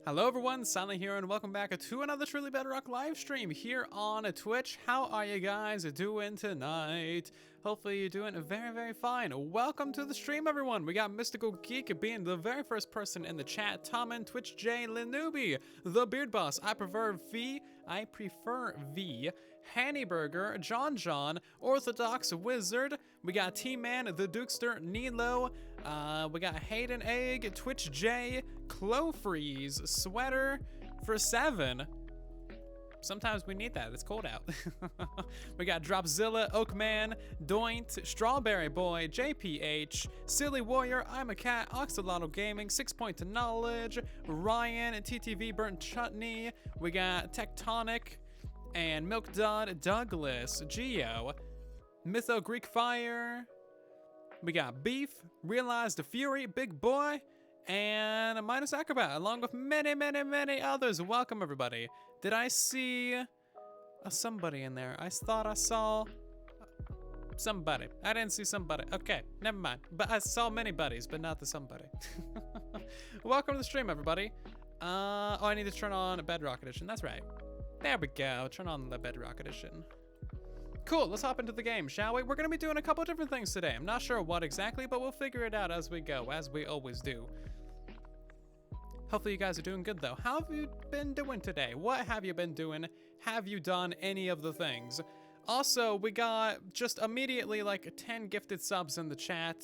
Hello everyone, Silent here, and welcome back to another Truly Bedrock live stream here on Twitch. How are you guys doing tonight? Hopefully you're doing very, very fine. Welcome to the stream, everyone. We got Mystical Geek being the very first person in the chat. Tommen, Twitch J, Linubi, The Beard Boss, I prefer V, Hannyburger, John, Orthodox Wizard. We got T-Man, The Dukester, Nilo. We got Hayden Egg, Twitch J, Clofreeze, Sweater for 7. Sometimes we need that, it's cold out. We got Dropzilla, Oakman, Doint, Strawberry Boy, JPH, Silly Warrior, I'm a Cat, Oxalotl Gaming, 6 Point to Knowledge, Ryan, TTV Burnt Chutney, we got Tectonic, and Milk Dud, Douglas, Geo, Mytho Greek Fire, we got Beef, Realize the Fury, Big Boy, and a Minus Acrobat, along with many others. Welcome, everybody. Did I see somebody in there? I thought I saw somebody. I didn't see somebody. Okay, never mind. But I saw many buddies, but not the somebody. Welcome to the stream, everybody. Oh, I need to turn on a Bedrock Edition. That's right. There we go. Turn on the Bedrock Edition. Cool, let's hop into the game, shall we? We're gonna be doing a couple different things today. I'm not sure what exactly, but we'll figure it out as we go, as we always do. Hopefully you guys are doing good though. How have you been doing today? What have you been doing? Have you done any of the things? Also, we got just immediately like 10 gifted subs in the chat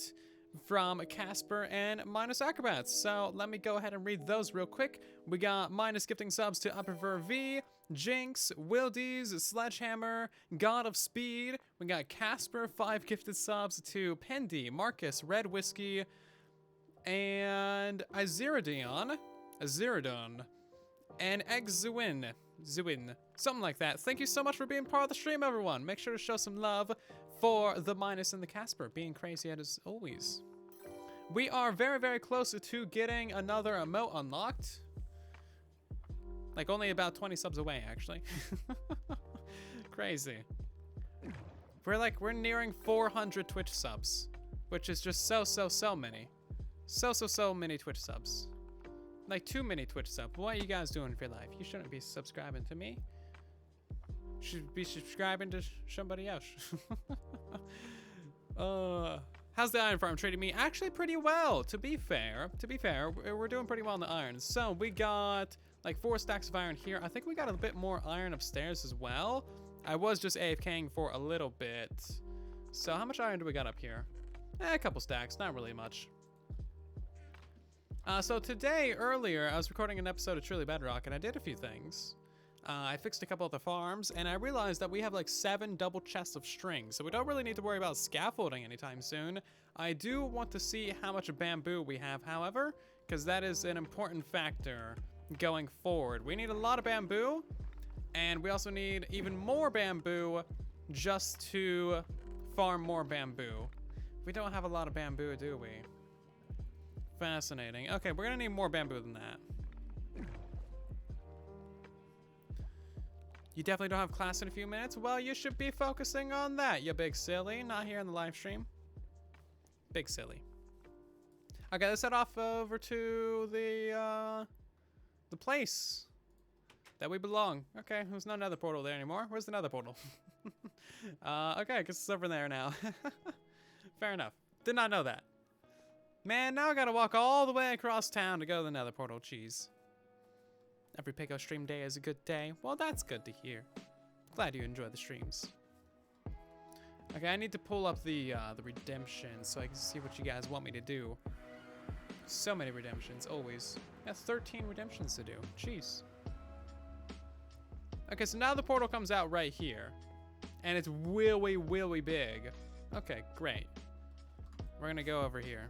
from Casper and Minus Acrobats. So let me go ahead and read those real quick. We got Minus gifting subs to I Prefer V, Jinx, Wildies, Sledgehammer, God of Speed. We got Casper, 5 gifted subs to Pendy, Marcus, Red Whiskey, and Aziridon, and Exuin, something like that. Thank you so much for being part of the stream, everyone. Make sure to show some love for the Minus and the Casper, being crazy as always. We are very close to getting another emote unlocked. Like only about 20 subs away, actually. Crazy. We're nearing 400 Twitch subs, which is just so many. So many Twitch subs. Like too many Twitch subs. What are you guys doing for your life? You shouldn't be subscribing to me. You should be subscribing to somebody else. How's the iron farm treating me? Actually pretty well, to be fair. We're doing pretty well in the irons. So we got like 4 stacks of iron here. I think we got a bit more iron upstairs as well. I was just AFKing for a little bit. So how much iron do we got up here? A couple stacks, not really much. So today, earlier, I was recording an episode of Truly Bedrock, and I did a few things. I fixed a couple of the farms, and I realized that we have like 7 double chests of string, so we don't really need to worry about scaffolding anytime soon. I do want to see how much bamboo we have, however, because that is an important factor going forward. We need a lot of bamboo, and we also need even more bamboo just to farm more bamboo. We don't have a lot of bamboo, do we? Fascinating. Okay, we're gonna need more bamboo than that. You definitely don't have class in a few minutes? Well, you should be focusing on that, you big silly. Not here in the live stream. Big silly. Okay, let's head off over to the place that we belong. Okay, there's no nether portal there anymore. Where's the nether portal? Okay, I guess it's over there now. Fair enough. Did not know that. Man, now I gotta walk all the way across town to go to the nether portal. Jeez. Every Pico stream day is a good day. Well, that's good to hear. Glad you enjoy the streams. Okay, I need to pull up the redemption so I can see what you guys want me to do. So many redemptions, always. Got 13 redemptions to do. Jeez. Okay, so now the portal comes out right here. And it's really big. Okay, great. We're gonna go over here.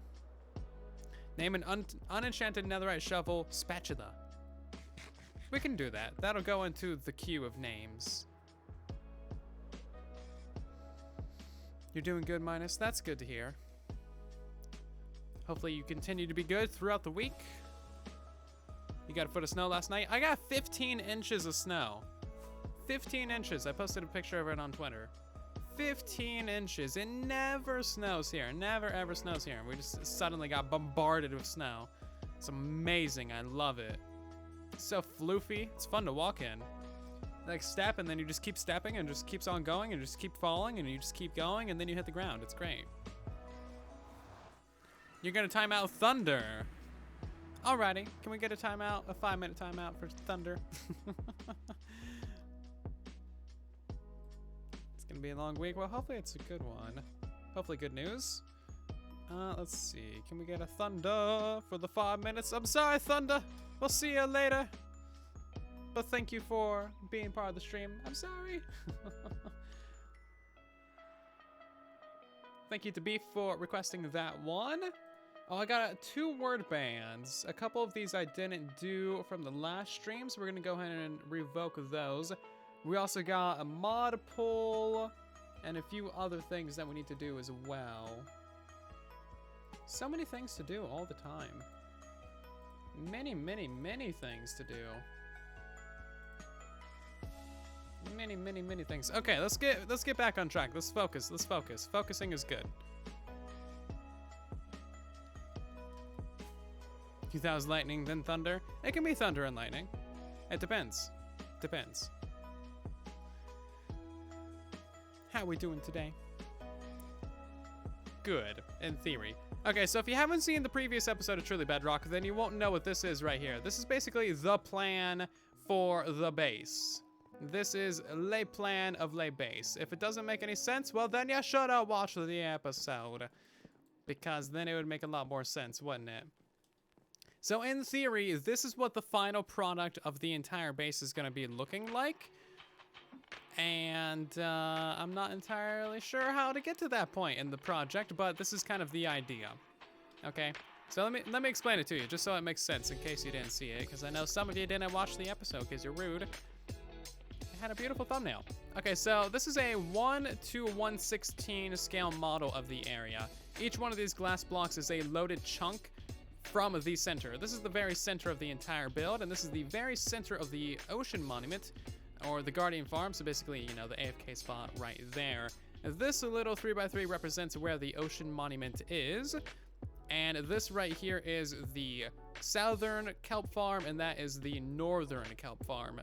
Name an unenchanted netherite shovel, spatula. We can do that. That'll go into the queue of names. You're doing good, Minus. That's good to hear. Hopefully you continue to be good throughout the week. You got a foot of snow last night? I got 15 inches of snow. 15 inches. I posted a picture of it on Twitter. 15 inches. It never snows here. Never ever snows here. We just suddenly got bombarded with snow. It's amazing. I love it. So floofy. It's fun to walk in. Like step and then you just keep stepping and just keeps on going and just keep falling and you just keep going and then you hit the ground. It's great. You're gonna time out Thunder. Alrighty, can we get a timeout? A 5-minute timeout for Thunder. It's gonna be a long week. Well, hopefully it's a good one. Hopefully good news. Let's see. Can we get a Thunder for the 5 minutes? I'm sorry, Thunder. We'll see you later. But thank you for being part of the stream. I'm sorry. Thank you to Beef for requesting that one. Oh, I got 2 word bands. A couple of these I didn't do from the last stream, so we're gonna go ahead and revoke those. We also got a mod pull and a few other things that we need to do as well. So many things to do all the time. Many, many, many things to do. Many, many, many things. Okay, let's get back on track. Let's focus. Let's focus. Focusing is good. You thought it was lightning, then thunder? It can be thunder and lightning. It depends. Depends. How are we doing today? Good, in theory. Okay, so if you haven't seen the previous episode of Truly Bedrock, then you won't know what this is right here. This is basically the plan for the base. This is le plan of le base. If it doesn't make any sense, well then you should have watched the episode. Because then it would make a lot more sense, wouldn't it? So in theory, this is what the final product of the entire base is gonna be looking like. And I'm not entirely sure how to get to that point in the project, but this is kind of the idea. Okay, so let me explain it to you, just so it makes sense in case you didn't see it, because I know some of you didn't watch the episode because you're rude. It had a beautiful thumbnail. Okay, so this is a 1:116 scale model of the area. Each one of these glass blocks is a loaded chunk from the center. This is the very center of the entire build, and this is the very center of the ocean monument, or the Guardian Farm, so basically, you know, the AFK spot right there. This little 3x3 represents where the ocean monument is, and this right here is the southern kelp farm, and that is the northern kelp farm.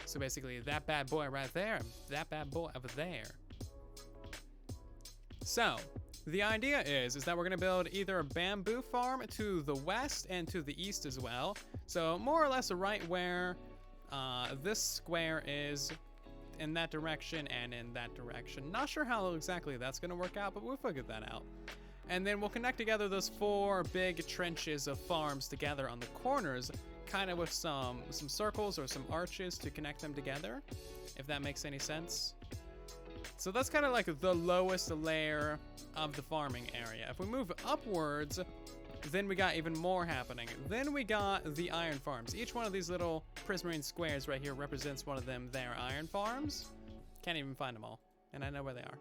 So basically, that bad boy right there, that bad boy over there. So, the idea is that we're gonna build either a bamboo farm to the west and to the east as well. So more or less right where this square is, in that direction and in that direction. Not sure how exactly that's gonna work out, but we'll figure that out. And then we'll connect together those 4 big trenches of farms together on the corners, kind of with some circles or some arches to connect them together, if that makes any sense. So that's kind of like the lowest layer of the farming area. If we move upwards, then we got even more happening. Then we got the iron farms. Each one of these little prismarine squares right here represents one of their iron farms. Can't even find them all, and I know where they are.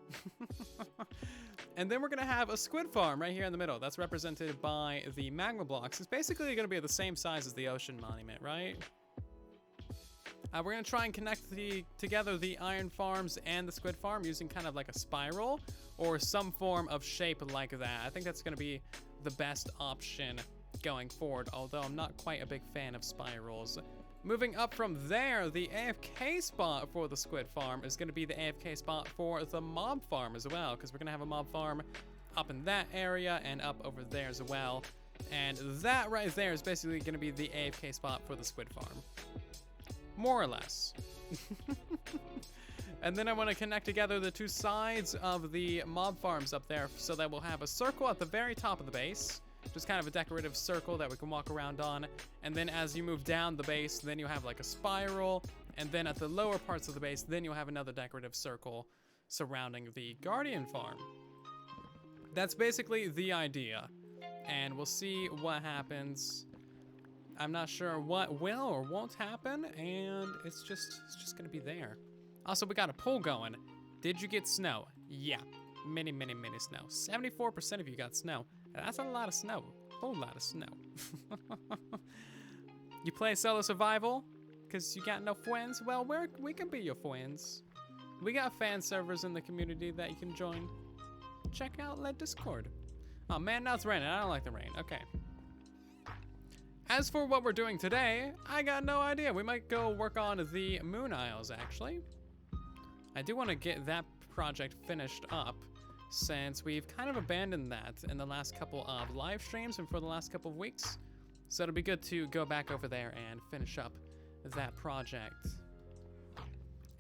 And then we're gonna have a squid farm right here in the middle. That's represented by the magma blocks. It's basically gonna be the same size as the ocean monument, right? We're gonna try and connect together the iron farms and the squid farm using kind of like a spiral or some form of shape like that. I think that's gonna be the best option going forward, although I'm not quite a big fan of spirals. Moving up from there, the AFK spot for the squid farm is gonna be the AFK spot for the mob farm as well, because we're gonna have a mob farm up in that area and up over there as well. And that right there is basically gonna be the AFK spot for the squid farm. More or less. And then I want to connect together the 2 sides of the mob farms up there so that we'll have a circle at the very top of the base, just kind of a decorative circle that we can walk around on. And then as you move down the base, then you'll have like a spiral. And then at the lower parts of the base, then you'll have another decorative circle surrounding the Guardian Farm. That's basically the idea. And we'll see what happens. I'm not sure what will or won't happen, and it's just gonna be there. Also, we got a poll going. Did you get snow? Yeah, many, many, many snow. 74% of you got snow. That's a lot of snow, a whole lot of snow. You play solo survival because you got no friends? Well, we can be your friends. We got fan servers in the community that you can join. Check out Discord. Oh man, now it's raining. I don't like the rain. Okay. As for what we're doing today, I got no idea. We might go work on the Moon Isles, actually. I do want to get that project finished up, since we've kind of abandoned that in the last couple of live streams and for the last couple of weeks. So it'll be good to go back over there and finish up that project.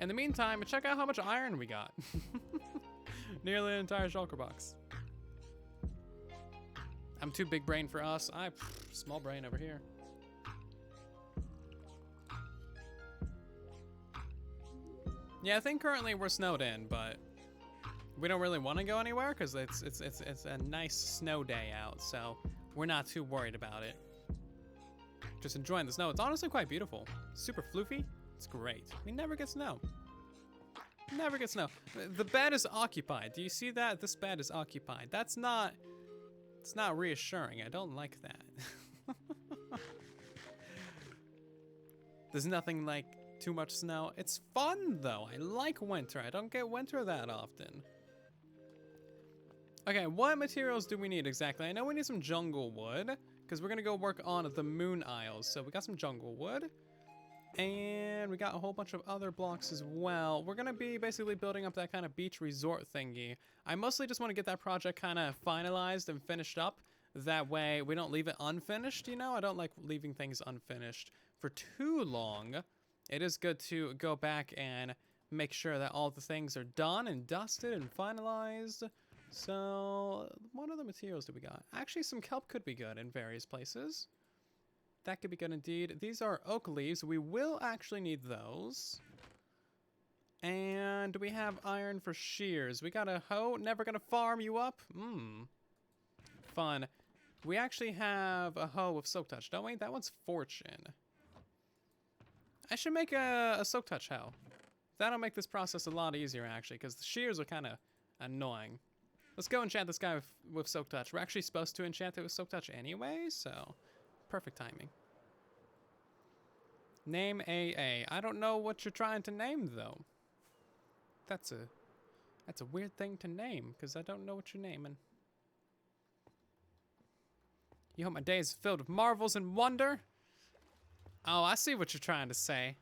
In the meantime, check out how much iron we got. Nearly an entire shulker box. I'm too big brain for us. Small brain over here. Yeah, I think currently we're snowed in, but we don't really want to go anywhere because it's a nice snow day out, so we're not too worried about it. Just enjoying the snow. It's honestly quite beautiful. Super floofy. It's great. We never get snow. Never get snow. The bed is occupied. Do you see that? This bed is occupied. That's not... It's not reassuring. I don't like that. There's nothing like too much snow. It's fun though. I like winter. I don't get winter that often. Okay, what materials do we need exactly? I know we need some jungle wood because we're gonna go work on the Moon Isles. So we got some jungle wood and we got a whole bunch of other blocks as well. We're gonna be basically building up that kind of beach resort thingy. I mostly just want to get that project kind of finalized and finished up. That way we don't leave it unfinished, you know? I don't like leaving things unfinished for too long. It is good to go back and make sure that all the things are done and dusted and finalized. So what other materials do we got? Actually, some kelp could be good in various places. That could be good indeed. These are oak leaves. We will actually need those. And we have iron for shears. We got a hoe. Never gonna farm you up. Fun. We actually have a hoe with soak touch, don't we? That one's fortune. I should make a soak touch hoe. That'll make this process a lot easier, actually, because the shears are kind of annoying. Let's go enchant this guy with soak touch. We're actually supposed to enchant it with soak touch anyway, so perfect timing. Name AA. I don't know what you're trying to name, though. That's a weird thing to name, because I don't know what you're naming. You hope my day is filled with marvels and wonder? Oh, I see what you're trying to say.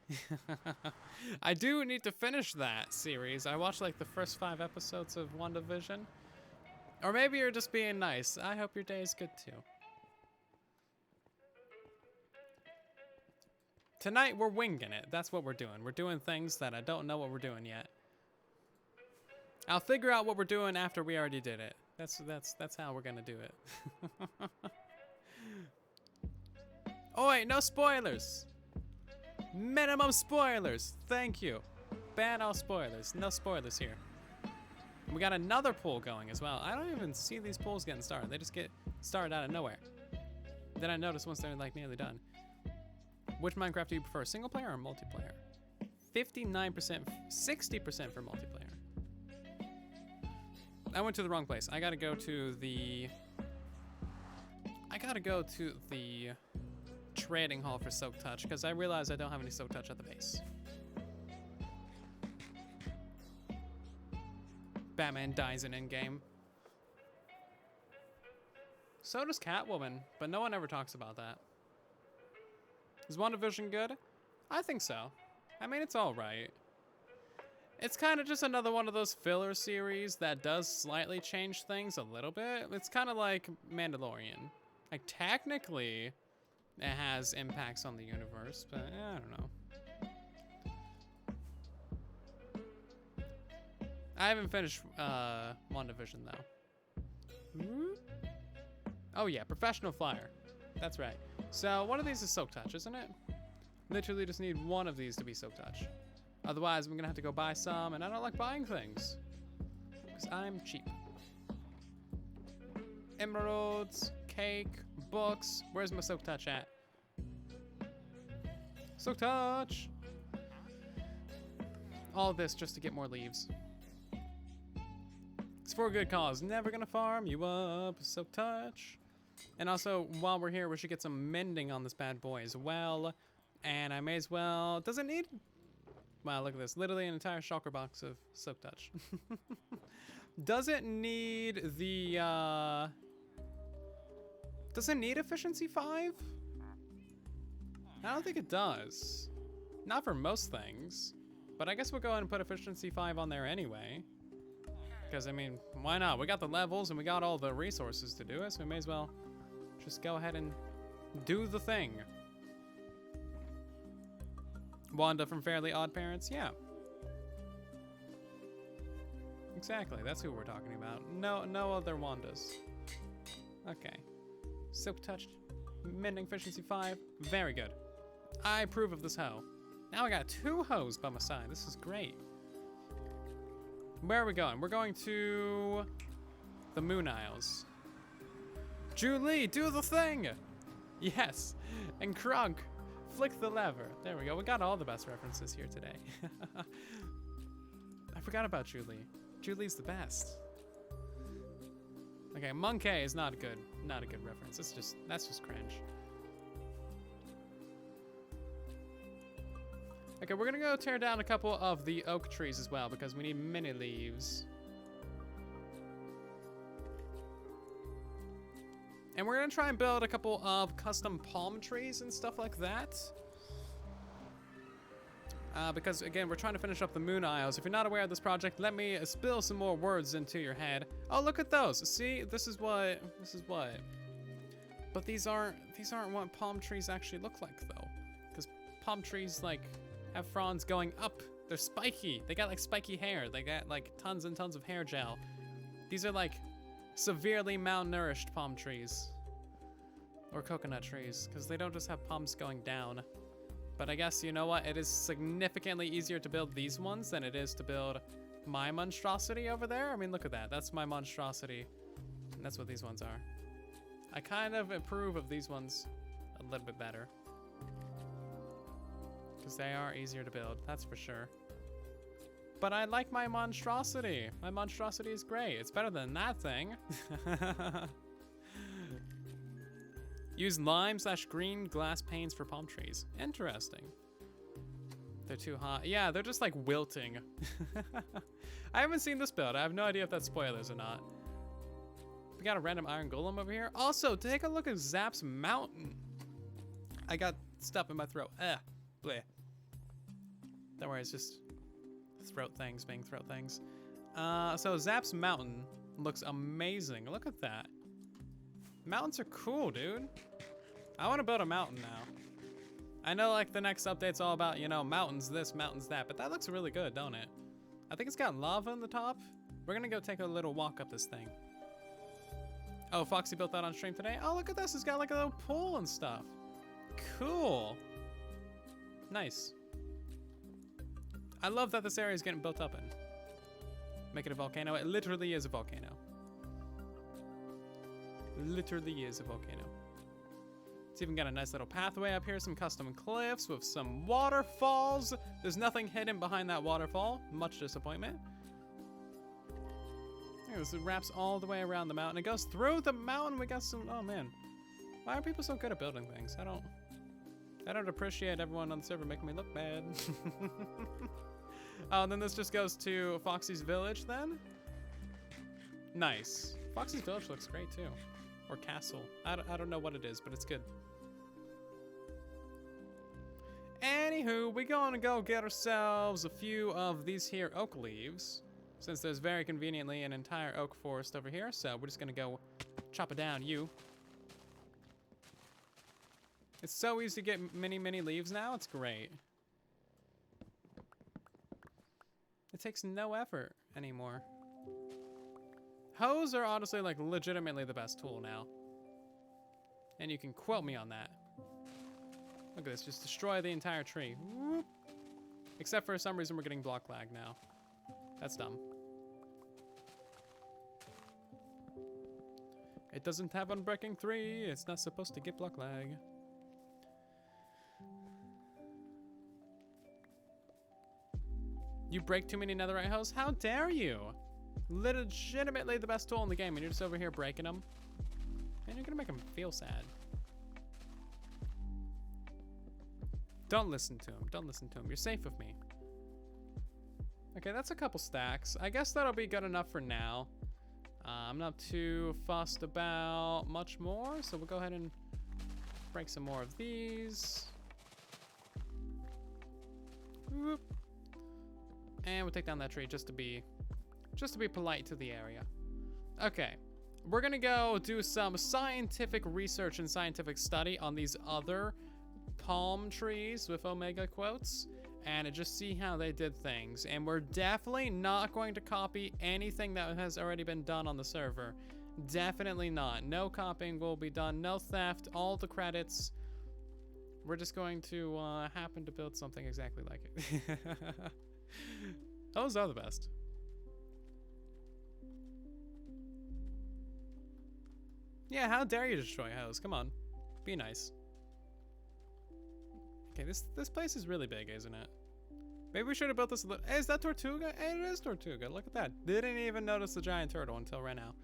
I do need to finish that series. I watched like the first 5 episodes of WandaVision. Or maybe you're just being nice. I hope your day is good too. Tonight we're winging it. That's what we're doing. We're doing things that I don't know what we're doing yet. I'll figure out what we're doing after we already did it. That's how we're gonna do it. Oh wait, no spoilers. Minimum spoilers. Thank you. Ban all spoilers. No spoilers here. We got another pool going as well. I don't even see these pools getting started. They just get started out of nowhere. Then I notice once they're like nearly done. Which Minecraft do you prefer, single player or multiplayer? 59%, 60% for multiplayer. I went to the wrong place. I gotta go to the trading hall for soak touch because I realized I don't have any soak touch at the base. Batman dies in endgame. So does Catwoman, but no one ever talks about that. Is WandaVision good? I think so. I mean, it's alright. It's kind of just another one of those filler series that does slightly change things a little bit. It's kind of like Mandalorian. Like, technically, it has impacts on the universe, but I don't know. I haven't finished WandaVision, though. Oh, yeah, Professional Flyer. That's right. So, one of these is Soak Touch, isn't it? Literally just need one of these to be Soak Touch. Otherwise, I'm going to have to go buy some, and I don't like buying things. Because I'm cheap. Emeralds, cake, books. Where's my Soak Touch at? Soak Touch! All this just to get more leaves. It's for a good cause. Never gonna farm you up. Soak Touch. And also, while we're here, we should get some mending on this bad boy as well. And I may as well... Does it need... Wow, look at this. Literally an entire shulker box of Soak Touch. Does it need the... Does it need efficiency 5? I don't think it does. Not for most things. But I guess we'll go ahead and put efficiency 5 on there anyway. Because, I mean, why not? We got the levels and we got all the resources to do it, so we may as well just go ahead and do the thing. Wanda from Fairly Odd Parents? Yeah. Exactly, that's who we're talking about. No other Wandas. Okay. Silk Touch, mending efficiency 5. Very good. I approve of this hoe. Now I got 2 hoes by my side. This is great. Where are we going? We're going to the Moon Isles. Julie, do the thing! Yes. And Krunk, flick the lever. There we go. We got all the best references here today. I forgot about Julie. Julie's the best. Okay, Monkey is not a good reference. That's just cringe. Okay, we're gonna go tear down a couple of the oak trees as well because we need mini leaves. And we're gonna try and build a couple of custom palm trees and stuff like that. Because again, we're trying to finish up the Moon Isles. If you're not aware of this project, let me spill some more words into your head. Oh, look at those. See, this is what. But these aren't what palm trees actually look like though. Because palm trees like have fronds going up. They're spiky. They got like spiky hair. They got like tons and tons of hair gel. These are like severely malnourished palm trees. Or coconut trees, because they don't just have palms going down. But I guess, you know what? It is significantly easier to build these ones than it is to build my monstrosity over there. I mean, look at that. That's my monstrosity. And that's what these ones are. I kind of approve of these ones a little bit better. Because they are easier to build, that's for sure. But I like my monstrosity. My monstrosity is great. It's better than that thing. Use lime/green glass panes for palm trees. Interesting. They're too hot. Yeah, they're just like wilting. I haven't seen this build. I have no idea if that's spoilers or not. We got a random iron golem over here. Also, take a look at Zap's mountain. I got stuff in my throat. Bleh. Don't worry, it's just throat things being throat things. So Zap's mountain looks amazing. Look at that. Mountains are cool, dude. I want to build a mountain now. I know like the next update's all about, you know, mountains this, mountains that, but that looks really good, don't it? I think it's got lava on the top. We're gonna go take a little walk up this thing. Oh, Foxy built that on stream today. Oh, look at this. It's got like a little pool and stuff. Cool. Nice. I love that this area is getting built up in. Make it a volcano. It literally is a volcano. Literally is a volcano. It's even got a nice little pathway up here, some custom cliffs with some waterfalls. There's nothing hidden behind that waterfall. Much disappointment. This wraps all the way around the mountain. It goes through the mountain. We got some, oh man. Why are people so good at building things? I don't appreciate everyone on the server making me look bad. Oh, and then this just goes to Foxy's village then. Nice. Foxy's village looks great too. Or castle. I don't know what it is, but it's good. Anywho, we're gonna go get ourselves a few of these here oak leaves, since there's very conveniently an entire oak forest over here, so we're just gonna go chop it down, you. It's so easy to get many leaves now, it's great. It takes no effort anymore. Hoes are honestly like legitimately the best tool now. And you can quote me on that. Look at this, just destroy the entire tree. Whoop. Except for some reason we're getting block lag now. That's dumb. It doesn't have Unbreaking 3, it's not supposed to get block lag. You break too many netherite hoes? How dare you? Legitimately the best tool in the game, and you're just over here breaking them. And you're gonna make them feel sad. Don't listen to him. Don't listen to him. You're safe with me. Okay, that's a couple stacks. I guess that'll be good enough for now. I'm not too fussed about much more, so we'll go ahead and break some more of these. Whoop. And we'll take down that tree just to be polite to the area. Okay, we're gonna go do some scientific research and scientific study on these other palm trees with omega quotes and just see how they did things. And we're definitely not going to copy anything that has already been done on the server. Definitely not. No copying will be done, no theft, all the credits. We're just going to happen to build something exactly like it. Those are the best. Yeah, how dare you destroy a house? Come on, be nice. Okay, this place is really big, isn't it? Maybe we should have built this a little. Hey, is that Tortuga? Hey, it is Tortuga. Look at that. Didn't even notice the giant turtle until right now.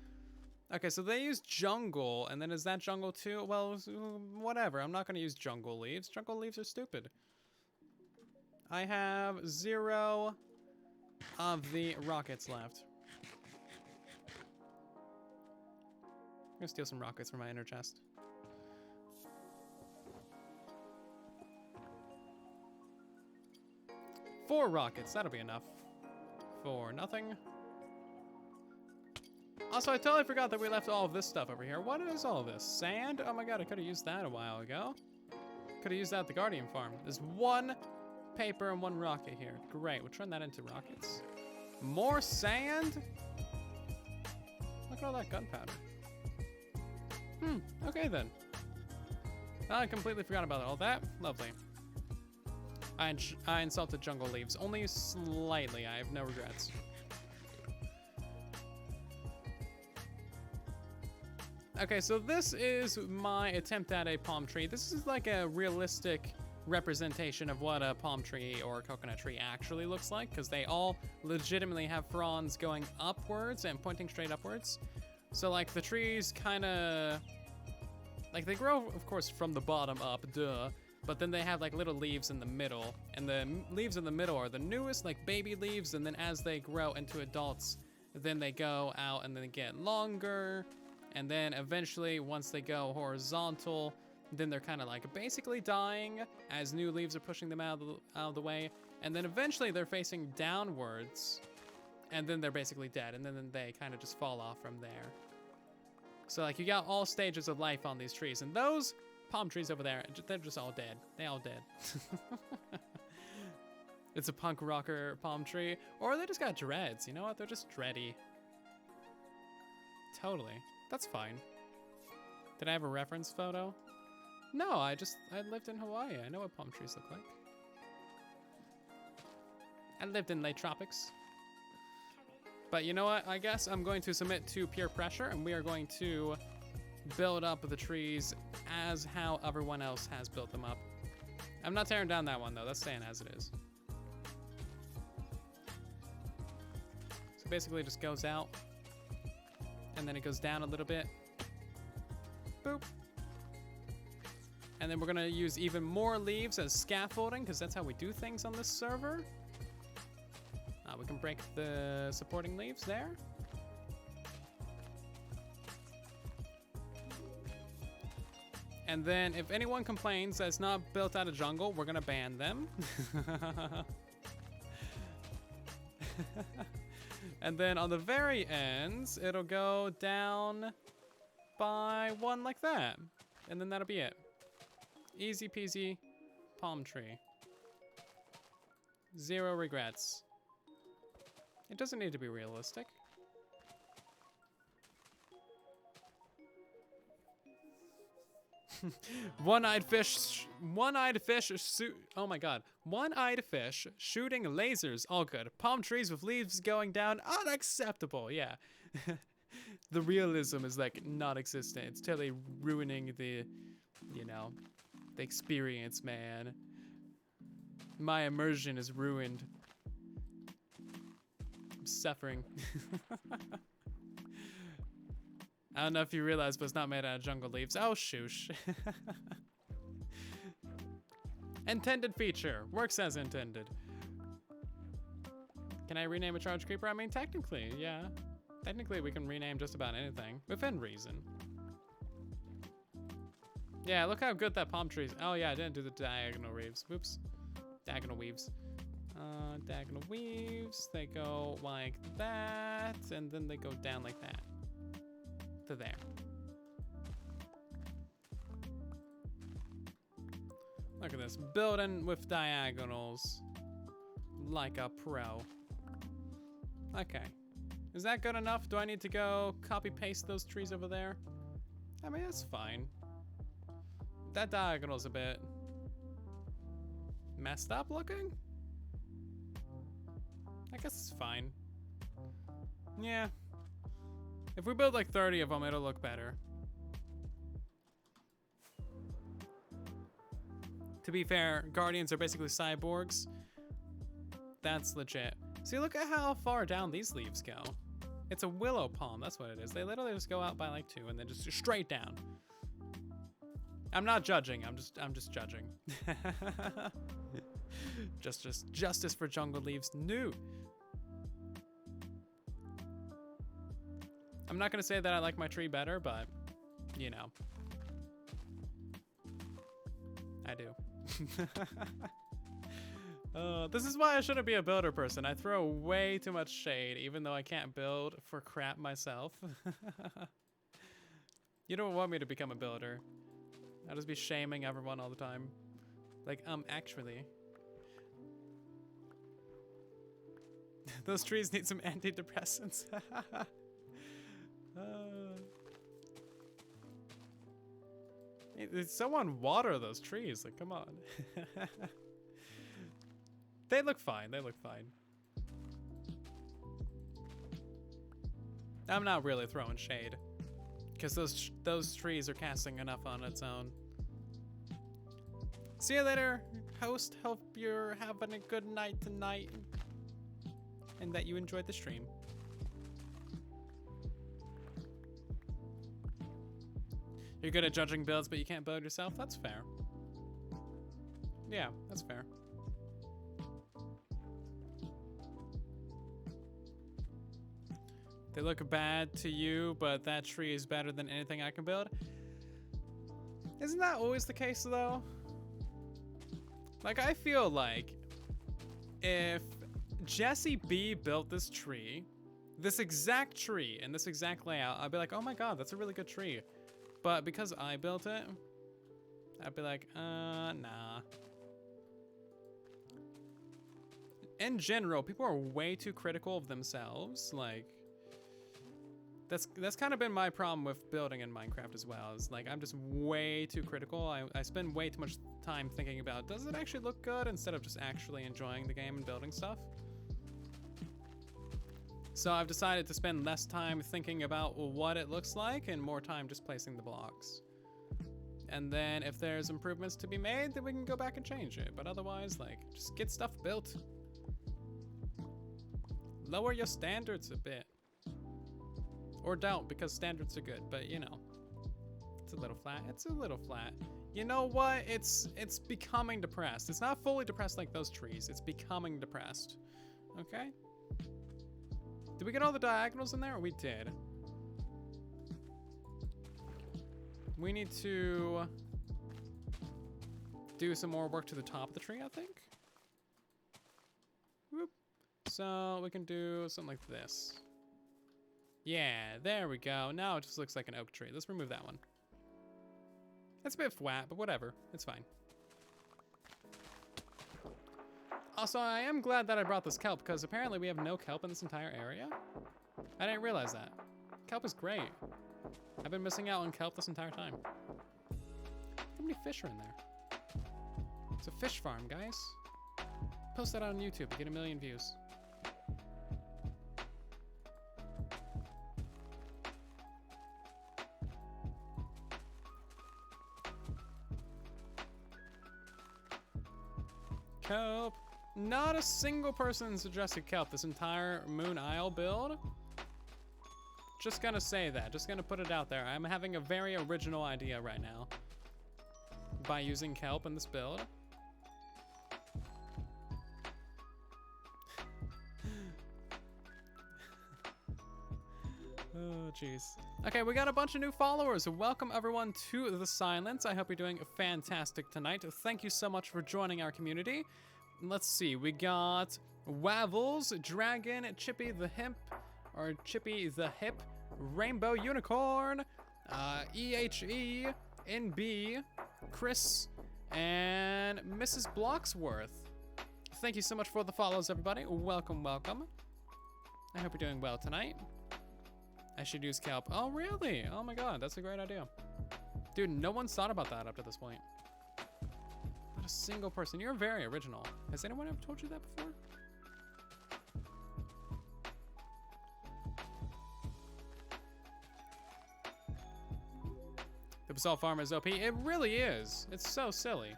Okay, so they use jungle, and then is that jungle too? Well, whatever. I'm not going to use jungle leaves. Jungle leaves are stupid. I have 0 of the rockets left. I'm gonna steal some rockets from my inner chest. Four rockets, that'll be enough. For nothing. Also, I totally forgot that we left all of this stuff over here. What is all this? Sand? Oh my god, I could have used that a while ago. Could have used that at the Guardian farm. There's 1 paper and 1 rocket here. Great, we'll turn that into rockets. More sand? Look at all that gunpowder. Okay then. I completely forgot about all that. Lovely. I insulted jungle leaves. Only slightly. I have no regrets. Okay, so this is my attempt at a palm tree. This is like a realistic representation of what a palm tree or a coconut tree actually looks like, because they all legitimately have fronds going upwards and pointing straight upwards. So like the trees kind of, like they grow, of course, from the bottom up, duh. But then they have like little leaves in the middle, and the leaves in the middle are the newest, like baby leaves. And then as they grow into adults, then they go out and then they get longer. And then eventually, once they go horizontal, then they're kind of like basically dying as new leaves are pushing them out of the way. And then eventually they're facing downwards, and then they're basically dead. And then they kind of just fall off from there. So like you got all stages of life on these trees, and those palm trees over there, they're just all dead. They all dead. It's a punk rocker palm tree, or they just got dreads. You know what? They're just dready. Totally. That's fine. Did I have a reference photo? No, I lived in Hawaii. I know what palm trees look like. I lived in late tropics. But you know what? I guess I'm going to submit to peer pressure, and we are going to build up the trees as how everyone else has built them up. I'm not tearing down that one though. That's staying as it is. So basically it just goes out, and then it goes down a little bit. Boop. And then we're gonna use even more leaves as scaffolding, because that's how we do things on this server. We can break the supporting leaves there. And then if anyone complains that it's not built out of jungle, we're gonna ban them. And then on the very ends, it'll go down by 1 like that. And then that'll be it. Easy peasy palm tree. 0 regrets. It doesn't need to be realistic. One-eyed fish, oh my god. One-eyed fish shooting lasers, all good. Palm trees with leaves going down, unacceptable, yeah. The realism is like non-existent. It's totally ruining the, you know, the experience, man. My immersion is ruined. I'm suffering. I don't know if you realize, but it's not made out of jungle leaves. Oh, shoosh. Intended feature. Works as intended. Can I rename a charge creeper? I mean, technically, yeah. Technically, we can rename just about anything, within reason. Yeah, look how good that palm tree is. Oh, yeah, I didn't do the diagonal weaves. Whoops. Diagonal weaves. Diagonal weaves, they go like that, and then they go down like that to there. Look at this, building with diagonals like a pro. Okay, is that good enough? Do I need to go copy paste those trees over there? I mean, that's fine. That diagonal's a bit messed up looking. I guess it's fine. Yeah. If we build like 30 of them, it'll look better. To be fair, Guardians are basically cyborgs. That's legit. See, look at how far down these leaves go. It's a willow palm, that's what it is. They literally just go out by like 2 and then just straight down. I'm not judging, I'm just judging. Justice for jungle leaves. No. I'm not gonna say that I like my tree better, but you know. I do. This is why I shouldn't be a builder person. I throw way too much shade, even though I can't build for crap myself. You don't want me to become a builder. I'll just be shaming everyone all the time. Like, actually. Those trees need some antidepressants. Someone water those trees, like, come on. They look fine, they look fine. I'm not really throwing shade, because those trees are casting enough on its own. See you later, host. Hope you're having a good night tonight, and that you enjoyed the stream. You're good at judging builds, but you can't build yourself? That's fair. Yeah, that's fair. They look bad to you, but that tree is better than anything I can build. Isn't that always the case, though? Like, I feel like if Jesse B built this tree, this exact tree and this exact layout, I'd be like, oh my god, that's a really good tree. But because I built it, I'd be like, nah. In general, people are way too critical of themselves. Like, that's kind of been my problem with building in Minecraft as well. Is like, I'm just way too critical. I spend way too much time thinking about, does it actually look good, instead of just actually enjoying the game and building stuff. So I've decided to spend less time thinking about what it looks like and more time just placing the blocks. And then if there's improvements to be made, then we can go back and change it. But otherwise, like, just get stuff built. Lower your standards a bit. Or don't, because standards are good, but you know. It's a little flat, it's a little flat. You know what, it's becoming depressed. It's not fully depressed like those trees, it's becoming depressed. Okay? Did we get all the diagonals in there? We did. We need to do some more work to the top of the tree, I think. Whoop. So we can do something like this. Yeah, there we go. Now it just looks like an oak tree. Let's remove that one. That's a bit flat, but whatever. It's fine. Also, I am glad that I brought this kelp, because apparently we have no kelp in this entire area. I didn't realize that. Kelp is great. I've been missing out on kelp this entire time. How many fish are in there? It's a fish farm, guys. Post that on YouTube to get 1 million views. Kelp. Not a single person suggested kelp this entire Moon Isle build. Just gonna say that, just gonna put it out there. I'm having a very original idea right now by using kelp in this build. Oh, jeez. Okay, we got a bunch of new followers. Welcome everyone to The Silence. I hope you're doing fantastic tonight. Thank you so much for joining our community. let's see. We got Wavels, Dragon, Chippy the Himp, or Chippy the Hip, Rainbow Unicorn, EHE, NB, Chris, and Mrs. Blocksworth. Thank you so much for the follows, everybody. Welcome, welcome. I hope you're doing well tonight. I should use Kelp. Oh, really? Oh my god, that's a great idea. Dude, no one's thought about that up to this point. Not a single person. You're very original. Has anyone ever told you that before? The basalt farmer is OP. It really is. It's so silly.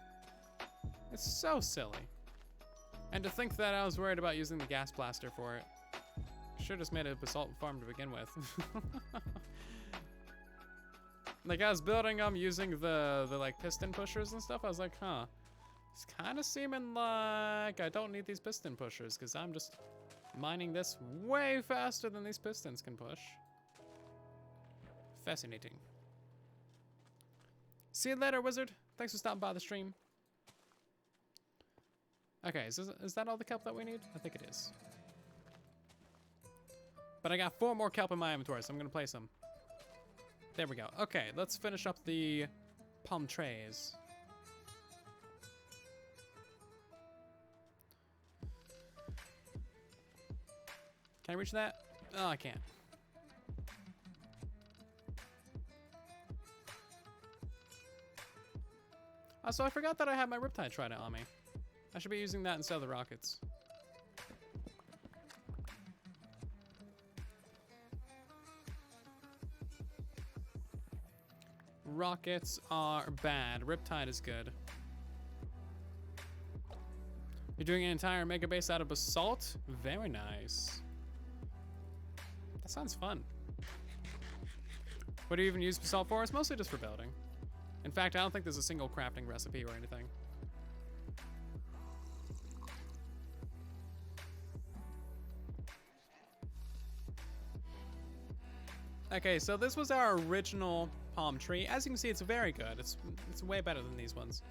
It's so silly. And to think that I was worried about using the gas blaster for it. Should've just made a basalt farm to begin with. Like I was building them using the like piston pushers and stuff. I was like, huh. It's kind of seeming like I don't need these piston pushers because I'm just mining this way faster than these pistons can push. Fascinating. See you later, wizard. Thanks for stopping by the stream. Okay, is that all the kelp that we need? I think it is. But I got 4 more kelp in my inventory, so I'm gonna place them. There we go. Okay, let's finish up the palm trays. Can I reach that? Oh, I can't. So I forgot that I had my Riptide Trident on me. I should be using that instead of the rockets. Rockets are bad. Riptide is good. You're doing an entire mega base out of basalt? Very nice. That sounds fun. What do you even use basalt for? It's mostly just for building. In fact, I don't think there's a single crafting recipe or anything. Okay, so this was our original palm tree. As you can see, it's very good. It's way better than these ones.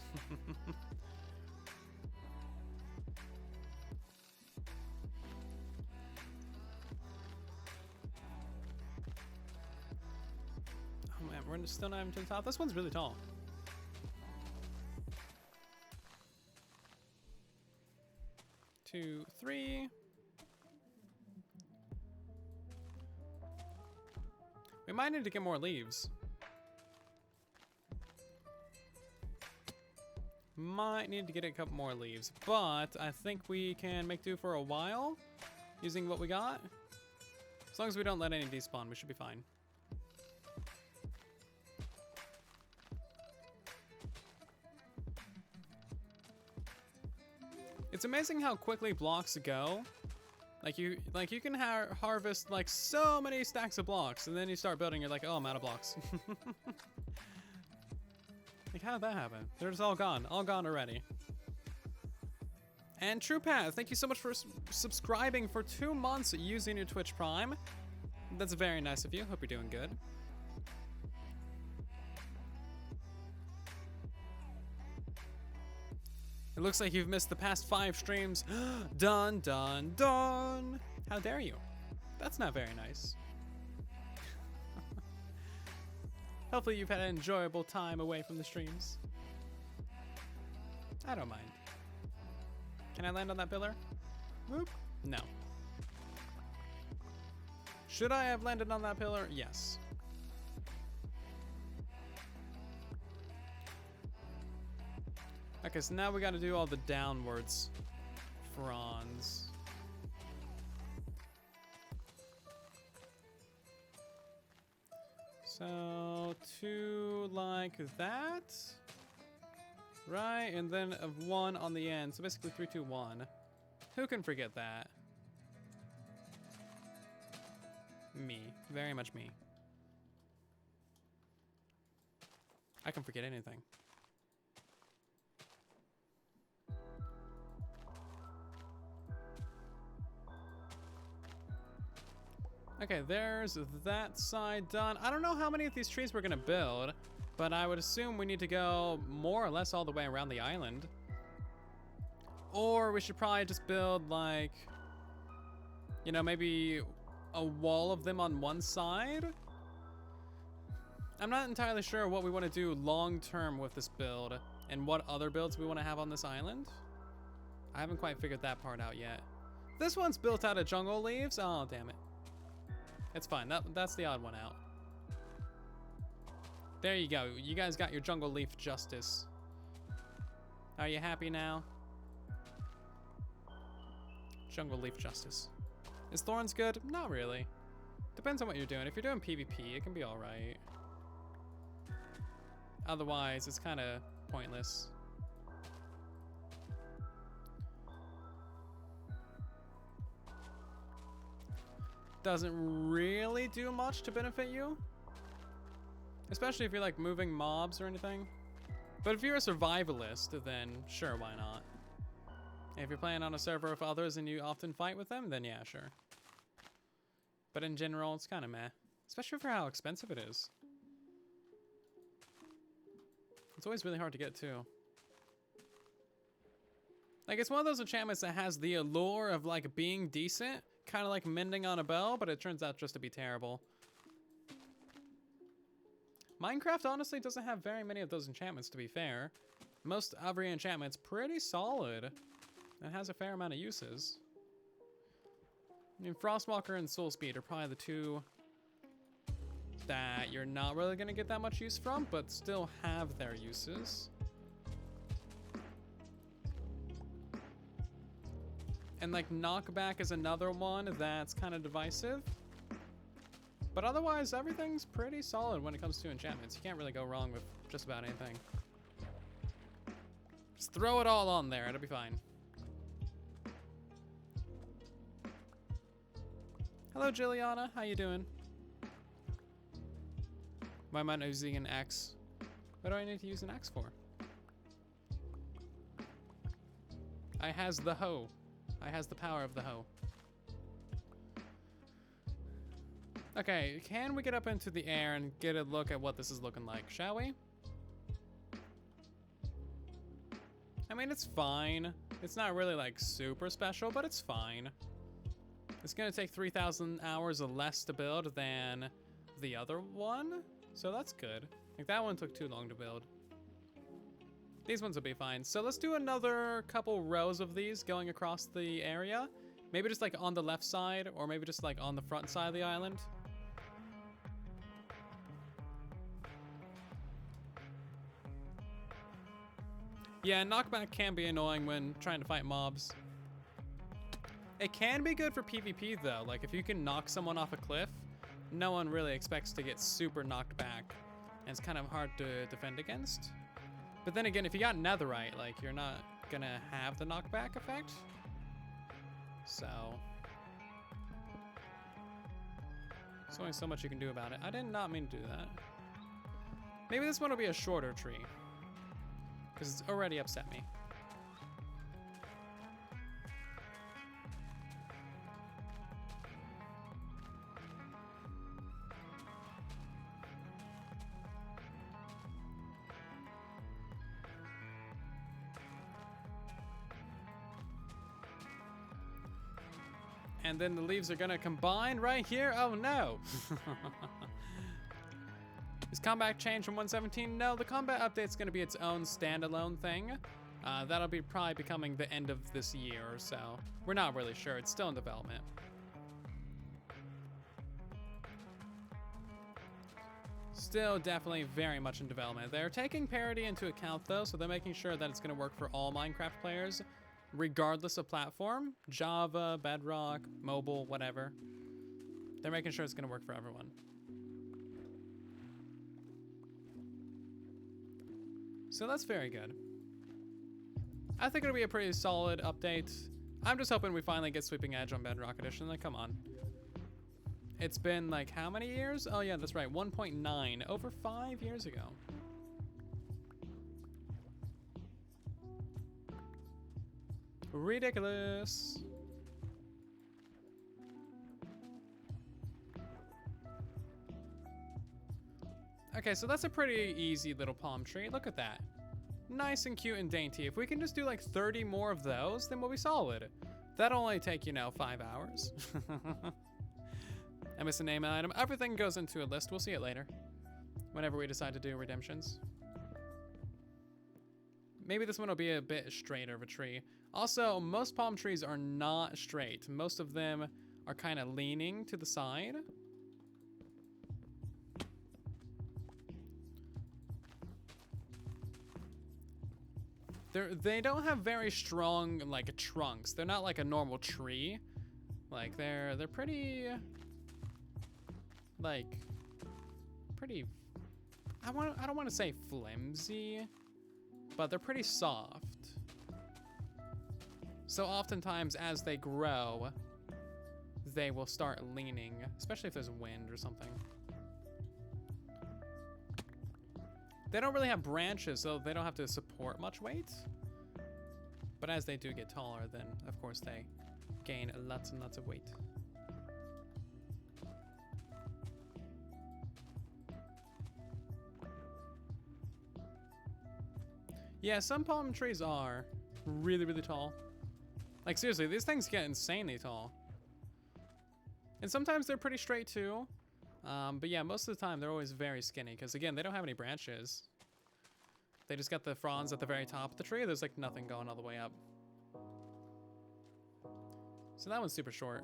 Oh man, we're still not even to the top. This one's really tall. Two, three. We might need to get more leaves. Might need to get a couple more leaves, but I think we can make do for a while using what we got. As long as we don't let any despawn, we should be fine. It's amazing how quickly blocks go. Like you can harvest like so many stacks of blocks, and then you start building. You're like, oh, I'm out of blocks. Like, how did that happen? They're just all gone already. And True Path, thank you so much for subscribing for 2 months using your Twitch Prime. That's very nice of you. Hope you're doing good. It looks like you've missed the past 5 streams. Dun, dun, dun. How dare you? That's not very nice. Hopefully you've had an enjoyable time away from the streams. I don't mind. Can I land on that pillar? Whoop. No. Should I have landed on that pillar? Yes. Okay, so now we gotta do all the downwards fronds. So 2 like that, right? And then of 1 on the end. So basically 3, 2, 1. Who can forget that? Me, very much me. I can forget anything. Okay, there's that side done. I don't know how many of these trees we're gonna build, but I would assume we need to go more or less all the way around the island. Or we should probably just build like, you know, maybe a wall of them on one side. I'm not entirely sure what we want to do long term with this build and what other builds we want to have on this island. I haven't quite figured that part out yet. This one's built out of jungle leaves. Oh, damn it. It's fine. That's the odd one out. There you go. You guys got your jungle leaf justice. Are you happy now? Jungle leaf justice. Is thorns good? Not really. Depends on what you're doing. If you're doing PvP, it can be alright. Otherwise, it's kind of pointless. Doesn't really do much to benefit you. Especially if you're like moving mobs or anything. But if you're a survivalist, then sure, why not? If you're playing on a server with others and you often fight with them, then yeah, sure. But in general, it's kind of meh. Especially for how expensive it is. It's always really hard to get too. Like, it's one of those enchantments that has the allure of like being decent, kind of like mending on a bow, but it turns out just to be terrible. Minecraft honestly doesn't have very many of those enchantments, to be fair. Most every enchantment's pretty solid and has a fair amount of uses. I mean, Frostwalker and Soul Speed are probably the two that you're not really gonna get that much use from, but still have their uses. And like Knockback is another one that's kind of divisive. But otherwise, everything's pretty solid when it comes to enchantments. You can't really go wrong with just about anything. Just throw it all on there, it'll be fine. Hello, Jilliana, how you doing? Why am I not using an axe? What do I need to use an axe for? I has the hoe. I has the power of the hoe. Okay, can we get up into the air and get a look at what this is looking like, shall we? I mean, it's fine. It's not really like super special, but it's fine. It's gonna take 3,000 hours or less to build than the other one, so that's good. Like, that one took too long to build. These ones will be fine. So let's do another couple rows of these going across the area. Maybe just like on the left side, or maybe just like on the front side of the island. Yeah, knockback can be annoying when trying to fight mobs. It can be good for PvP though. Like, if you can knock someone off a cliff, no one really expects to get super knocked back. And it's kind of hard to defend against. But then again, if you got netherite, like, you're not gonna have the knockback effect. So there's only so much you can do about it. I did not mean to do that. Maybe this one will be a shorter tree, because it's already upset me. And then the leaves are gonna combine right here. Oh no. Is combat changed from 117? No, the combat update's gonna be its own standalone thing. That'll be probably becoming the end of this year or so. We're not really sure, it's still in development. Still definitely very much in development. They're taking parity into account though, so they're making sure that it's gonna work for all Minecraft players, regardless of platform. Java, Bedrock, mobile, whatever. They're making sure it's gonna work for everyone. So that's very good. I think it'll be a pretty solid update. I'm just hoping we finally get Sweeping Edge on Bedrock Edition. Like, come on. It's been like how many years? Oh yeah, that's right, 1.9, over 5 years ago. Ridiculous. Okay, so that's a pretty easy little palm tree. Look at that. nice and cute and dainty. If we can just do like 30 more of those, then we'll be solid. That'll only take, you know, 5 hours. I missed a name item. Everything goes into a list. We'll see it later. Whenever we decide to do redemptions. Maybe this one will be a bit straighter of a tree. Also, most palm trees are not straight. Most of them are kind of leaning to the side. They don't have very strong, like, trunks. They're not like a normal tree. Like, they're pretty, like, pretty, I don't want to say flimsy, but they're pretty soft. So oftentimes as they grow, they will start leaning, especially if there's wind or something. They don't really have branches, so they don't have to support much weight. But as they do get taller, then of course they gain lots and lots of weight. Yeah, some palm trees are really, really tall. Like seriously, these things get insanely tall. And sometimes they're pretty straight too. But yeah, most of the time they're always very skinny because again, they don't have any branches. They just got the fronds at the very top of the tree. There's like nothing going all the way up. So that one's super short.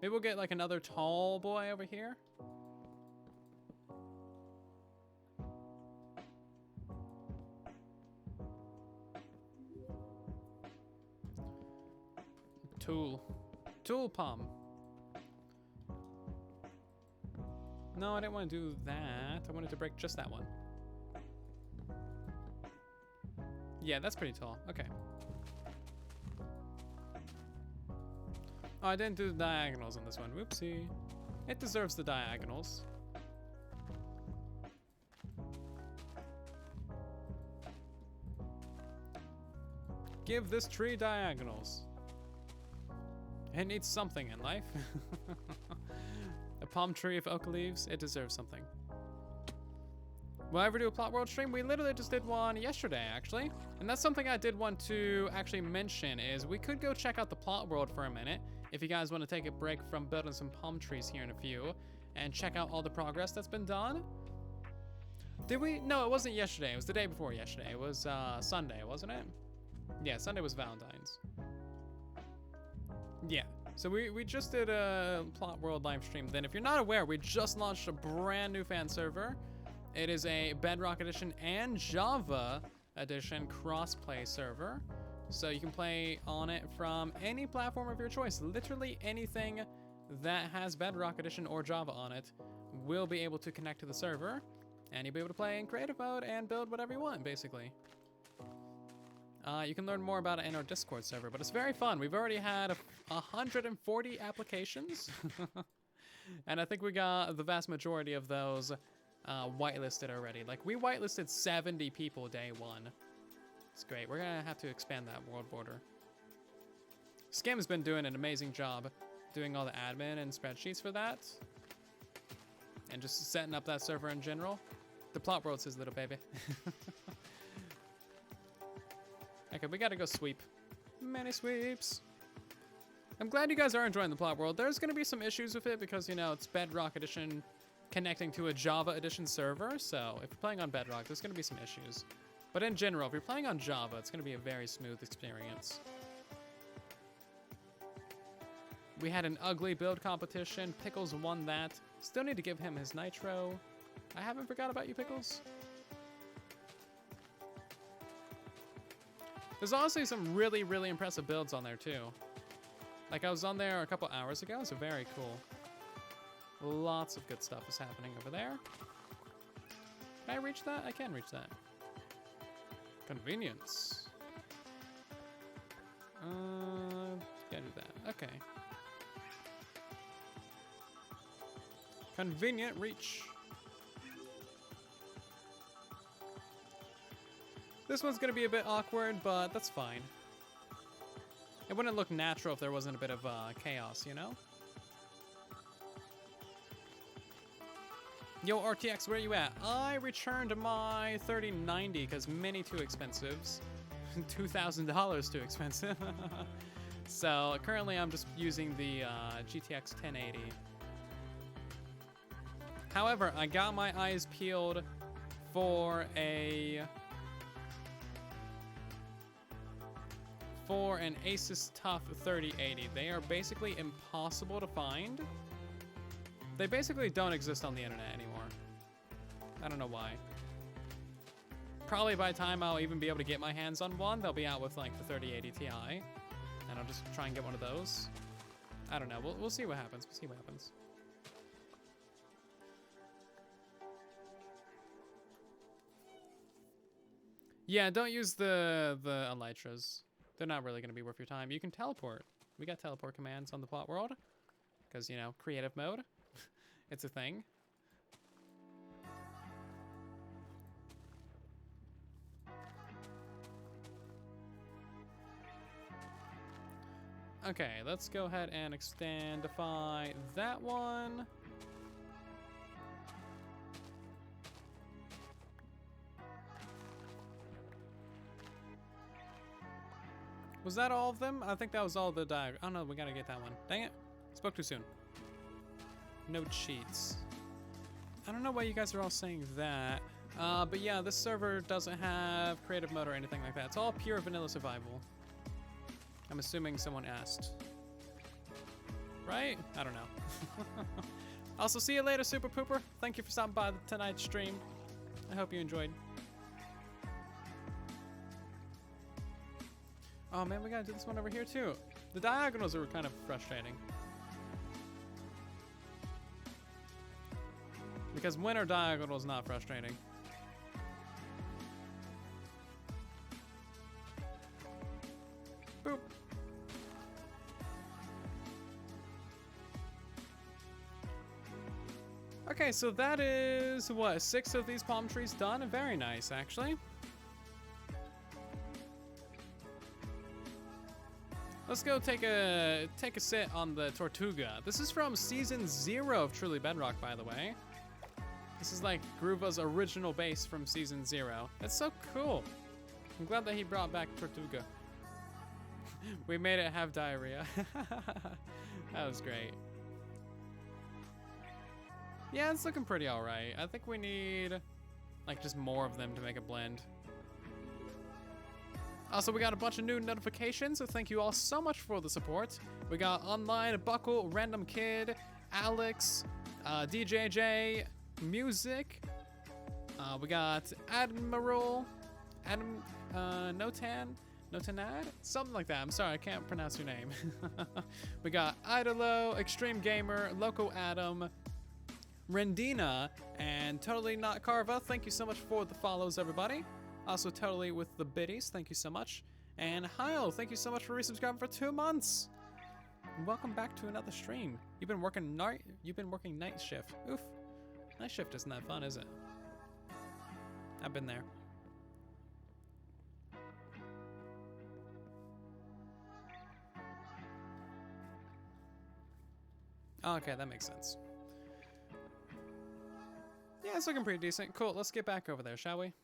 Maybe we'll get like another tall boy over here. Tool palm. No, I didn't want to do that. I wanted to break just that one. Yeah, that's pretty tall. Okay. Oh, I didn't do the diagonals on this one. Whoopsie. It deserves the diagonals. Give this tree diagonals. It needs something in life. A palm tree of oak leaves, it deserves something. Will I ever do a plot world stream? We literally just did one yesterday, actually. And that's something I did want to actually mention is we could go check out the plot world for a minute if you guys want to take a break from building some palm trees here in a few and check out all the progress that's been done. Did we? No, it wasn't yesterday. It was the day before yesterday. It was Sunday, wasn't it? Yeah, Sunday was Valentine's. Yeah, so we just did a plot world live stream. Then if you're not aware, we just launched a brand new fan server. It is a Bedrock edition and Java edition cross-play server. So you can play on it from any platform of your choice. Literally anything that has Bedrock edition or Java on it will be able to connect to the server. And you'll be able to play in creative mode and build whatever you want, basically. You can learn more about it in our Discord server, but it's very fun. We've already had 140 applications. And I think we got the vast majority of those whitelisted already. Like, we whitelisted 70 people day one. It's great. We're gonna have to expand that world border. Skim's been doing an amazing job doing all the admin and spreadsheets for that. And just setting up that server in general. The plot world's his little baby. Okay, we gotta go sweep. Many sweeps. I'm glad you guys are enjoying the plot world. There's gonna be some issues with it because, you know, it's Bedrock edition connecting to a Java edition server. So if you're playing on Bedrock, there's gonna be some issues. But in general, if you're playing on Java, it's gonna be a very smooth experience. We had an ugly build competition. Pickles won that. Still need to give him his nitro. I haven't forgot about you, Pickles. There's honestly some really, really impressive builds on there too. Like I was on there a couple hours ago, so very cool. Lots of good stuff is happening over there. Can I reach that? I can reach that. Convenience. Gotta do that. Okay. Convenient reach. This one's gonna be a bit awkward, but that's fine. It wouldn't look natural if there wasn't a bit of chaos, you know? Yo, RTX, where you at? I returned my 3090 because mini too expensive. $2,000 too expensive. So currently I'm just using the GTX 1080. However, I got my eyes peeled for an Asus TUF 3080. They are basically impossible to find. They basically don't exist on the internet anymore. I don't know why. Probably by the time I'll even be able to get my hands on one, they'll be out with like the 3080 Ti. And I'll just try and get one of those. I don't know. We'll see what happens. We'll see what happens. Yeah, don't use the elytras. They're not really going to be worth your time. You can teleport. We got teleport commands on the plot world. Because, you know, creative mode. It's a thing. Okay, let's go ahead and extendify that one. Was that all of them? I think that was all the diagram. Oh no, we gotta get that one. Dang it. Spoke too soon. No cheats. I don't know why you guys are all saying that. But yeah, this server doesn't have creative mode or anything like that. It's all pure vanilla survival. I'm assuming someone asked. Right? I don't know. Also, see you later, Super Pooper. Thank you for stopping by tonight's stream. I hope you enjoyed. Oh man, we gotta do this one over here too. The diagonals are kind of frustrating. Because winter diagonal is not frustrating. Boop. Okay, so that is, what, 6 of these palm trees done? Very nice, actually. Let's go take a sit on the Tortuga. This is from Season 0 of Truly Bedrock, by the way. This is like Groova's original base from Season 0. It's so cool. I'm glad that he brought back Tortuga. We made it have diarrhea. That was great. Yeah, it's looking pretty all right. I think we need like just more of them to make a blend. Also, we got a bunch of new notifications, so thank you all so much for the support. We got Online, Buckle, Random Kid, Alex, DJJ, Music. We got Admiral, Notanad? Something like that. I'm sorry, I can't pronounce your name. We got Idolo, Extreme Gamer, Loco Adam, Rendina, and Totally Not Carva. Thank you so much for the follows, everybody. Also, Totally with the biddies. Thank you so much. And Hyle, thank you so much for resubscribing for 2 months. And welcome back to another stream. You've been working night shift. Oof. Night shift isn't that fun, is it? I've been there. Okay, that makes sense. Yeah, it's looking pretty decent. Cool, let's get back over there, shall we?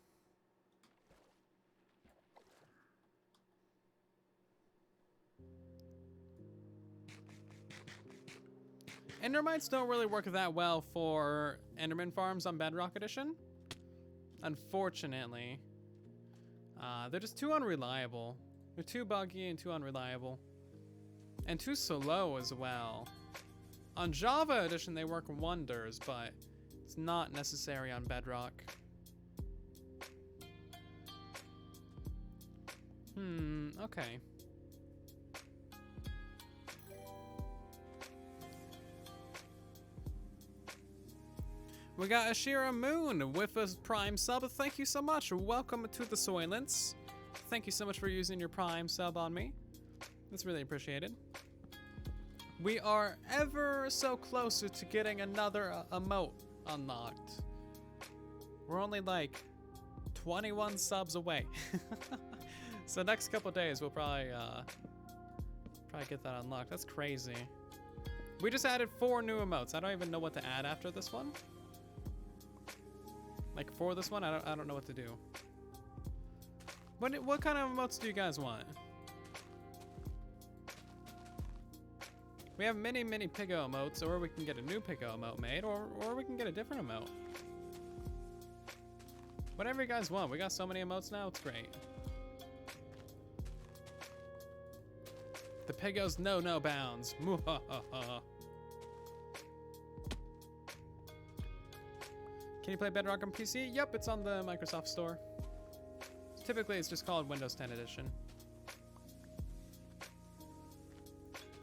Endermites don't really work that well for Enderman farms on Bedrock Edition. Unfortunately. They're just too unreliable. They're too buggy and too unreliable. And too slow as well. On Java Edition, they work wonders, but it's not necessary on Bedrock. Okay. We got Ashira Moon with a Prime sub. Thank you so much. Welcome to the Soylents. Thank you so much for using your Prime sub on me. That's really appreciated. We are ever so closer to getting another emote unlocked. We're only like 21 subs away. So next couple days we'll probably get that unlocked. That's crazy. We just added 4 new emotes. I don't even know what to add after this one. Like for this one, I don't know what to do. What kind of emotes do you guys want? We have many Piggo emotes, or we can get a new Piggo emote made, or we can get a different emote. Whatever you guys want. We got so many emotes now, it's great. The Piggos know no bounds. Muhahaha. Can you play Bedrock on PC? Yep, it's on the Microsoft Store. Typically, it's just called Windows 10 Edition.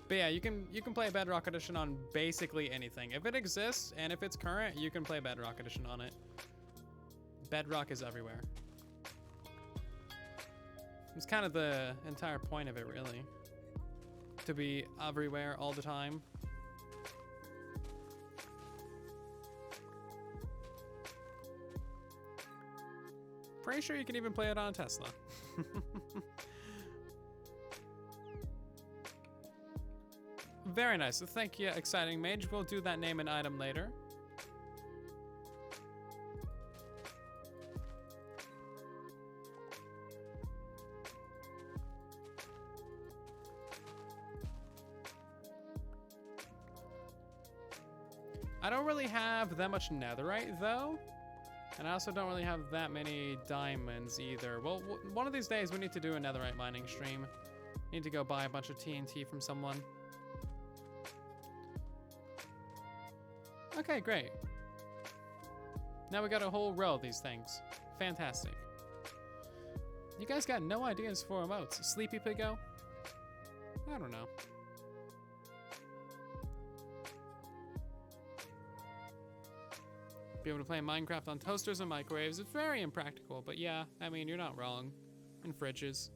But yeah, you can play Bedrock Edition on basically anything. If it exists and if it's current, you can play Bedrock Edition on it. Bedrock is everywhere. It's kind of the entire point of it, really. To be everywhere all the time. Pretty sure you can even play it on a Tesla. Very nice. Thank you, Exciting Mage. We'll do that name and item later. I don't really have that much netherite, though. And I also don't really have that many diamonds either. Well, one of these days we need to do a netherite mining stream. Need to go buy a bunch of TNT from someone. Okay, great. Now we got a whole row of these things. Fantastic. You guys got no ideas for emotes. Sleepy Piggo? I don't know. Be able to play Minecraft on toasters and microwaves. It's very impractical, but yeah, I mean, you're not wrong. And fridges.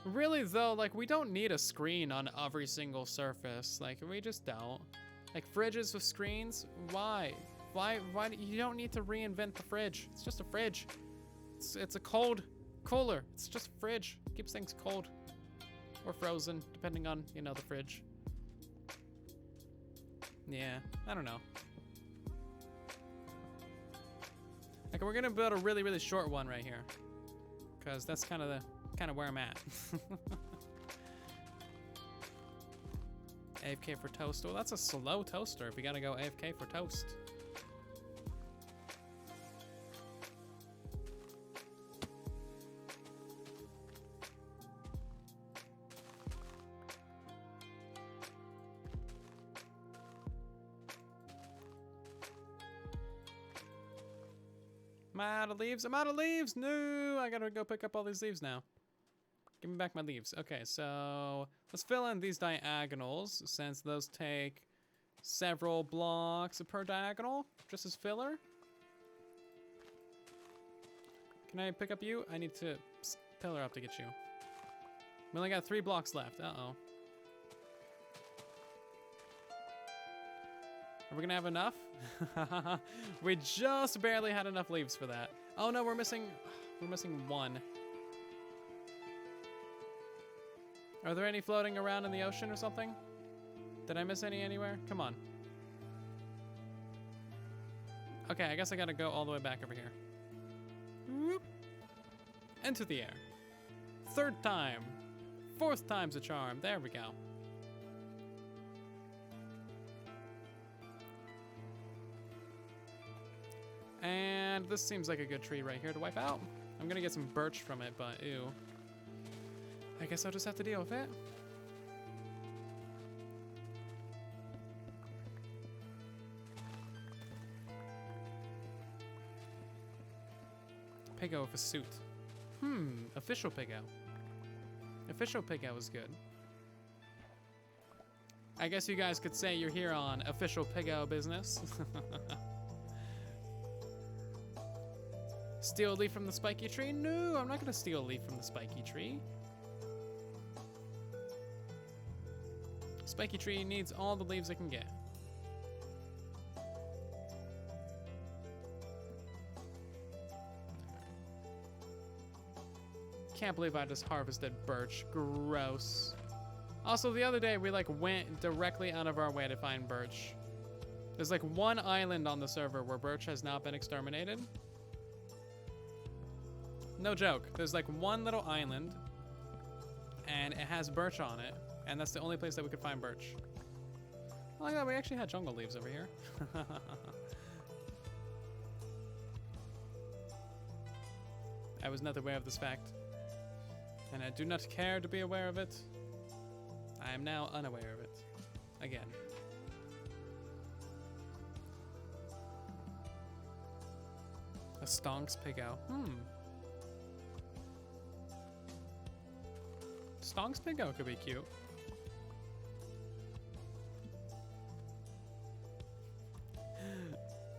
Really though, like, we don't need a screen on every single surface. Like, we just don't. Like, fridges with screens? Why? Why you don't need to reinvent the fridge. It's just a fridge. It's a cold cooler. It's just a fridge. It keeps things cold. Or frozen, depending on, you know, the fridge. Yeah, I don't know. Like, we're gonna build a really short one right here, cause that's kind of where I'm at. AFK for toast. Well, that's a slow toaster if you gotta go AFK for toast. I'm out of leaves. I'm out of leaves. No, I gotta go pick up all these leaves now. Give me back my leaves. Okay, so let's fill in these diagonals since those take several blocks per diagonal, just as filler. Can I pick up you? I need to pillar up to get you. We only got 3 blocks left. Uh-oh. Are we gonna have enough? We just barely had enough leaves for that. Oh no, we're missing 1. Are there any floating around in the ocean or something? Did I miss any anywhere? Come on. Okay, I guess I gotta go all the way back over here. Whoop. Into the air. 3rd time. 4th time's a charm. There we go. And this seems like a good tree right here to wipe out. I'm gonna get some birch from it, but ew. I guess I'll just have to deal with it. Piggo with a suit. Official Piggo. Official Piggo is good. I guess you guys could say you're here on official Piggo business. Steal a leaf from the spiky tree? No, I'm not gonna steal a leaf from the spiky tree. Spiky tree needs all the leaves it can get. Can't believe I just harvested birch. Gross. Also, the other day we like went directly out of our way to find birch. There's like one island on the server where birch has not been exterminated. No joke. There's like one little island and it has birch on it. And that's the only place that we could find birch. Oh my god, we actually had jungle leaves over here. I was not aware of this fact. And I do not care to be aware of it. I am now unaware of it. Again. A stonks piggo. Stonks piggo could be cute.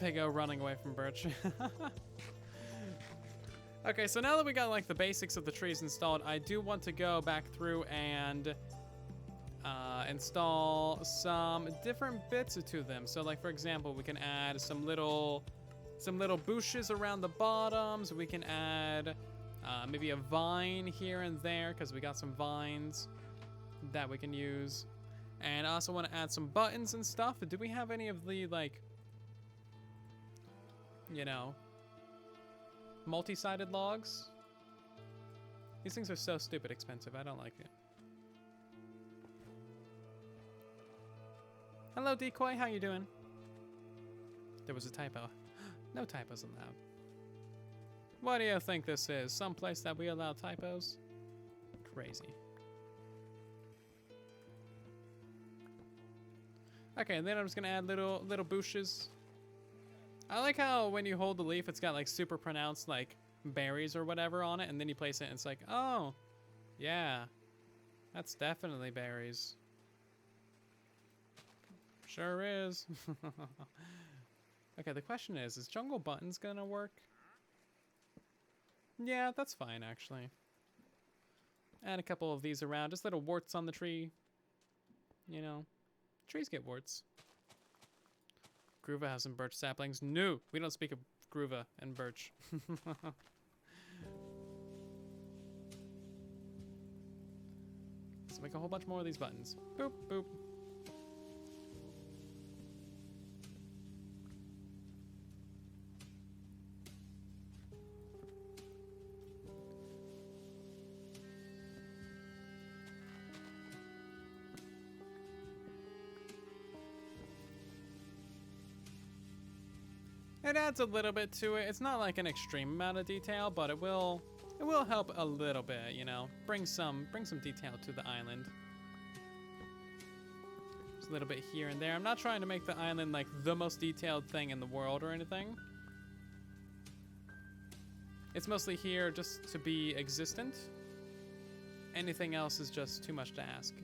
Piggo running away from birch. Okay, so now that we got like the basics of the trees installed, I do want to go back through and install some different bits to them. So like for example, we can add some little bushes around the bottoms. We can add maybe a vine here and there because we got some vines that we can use. And I also want to add some buttons and stuff. Do we have any of the like, you know, multi-sided logs? These things are so stupid expensive. I don't like it. Hello, Decoy. How you doing? There was a typo. No typos allowed. What do you think this is? Some place that we allow typos? Crazy. Okay, and then I'm just gonna add little bushes. I like how when you hold the leaf, it's got like super pronounced like berries or whatever on it, and then you place it and it's like, oh, yeah, that's definitely berries. Sure is. Okay, the question is jungle buttons gonna work? Yeah, that's fine actually. Add a couple of these around, just little warts on the tree. You know, trees get warts. Groova has some birch saplings. No, we don't speak of Groova and birch. Let's make a whole bunch more of these buttons. Boop, boop. It adds a little bit to it. It's not like an extreme amount of detail, but it will help a little bit, you know. Bring some detail to the island. Just a little bit here and there. I'm not trying to make the island like the most detailed thing in the world or anything. It's mostly here just to be existent. Anything else is just too much to ask.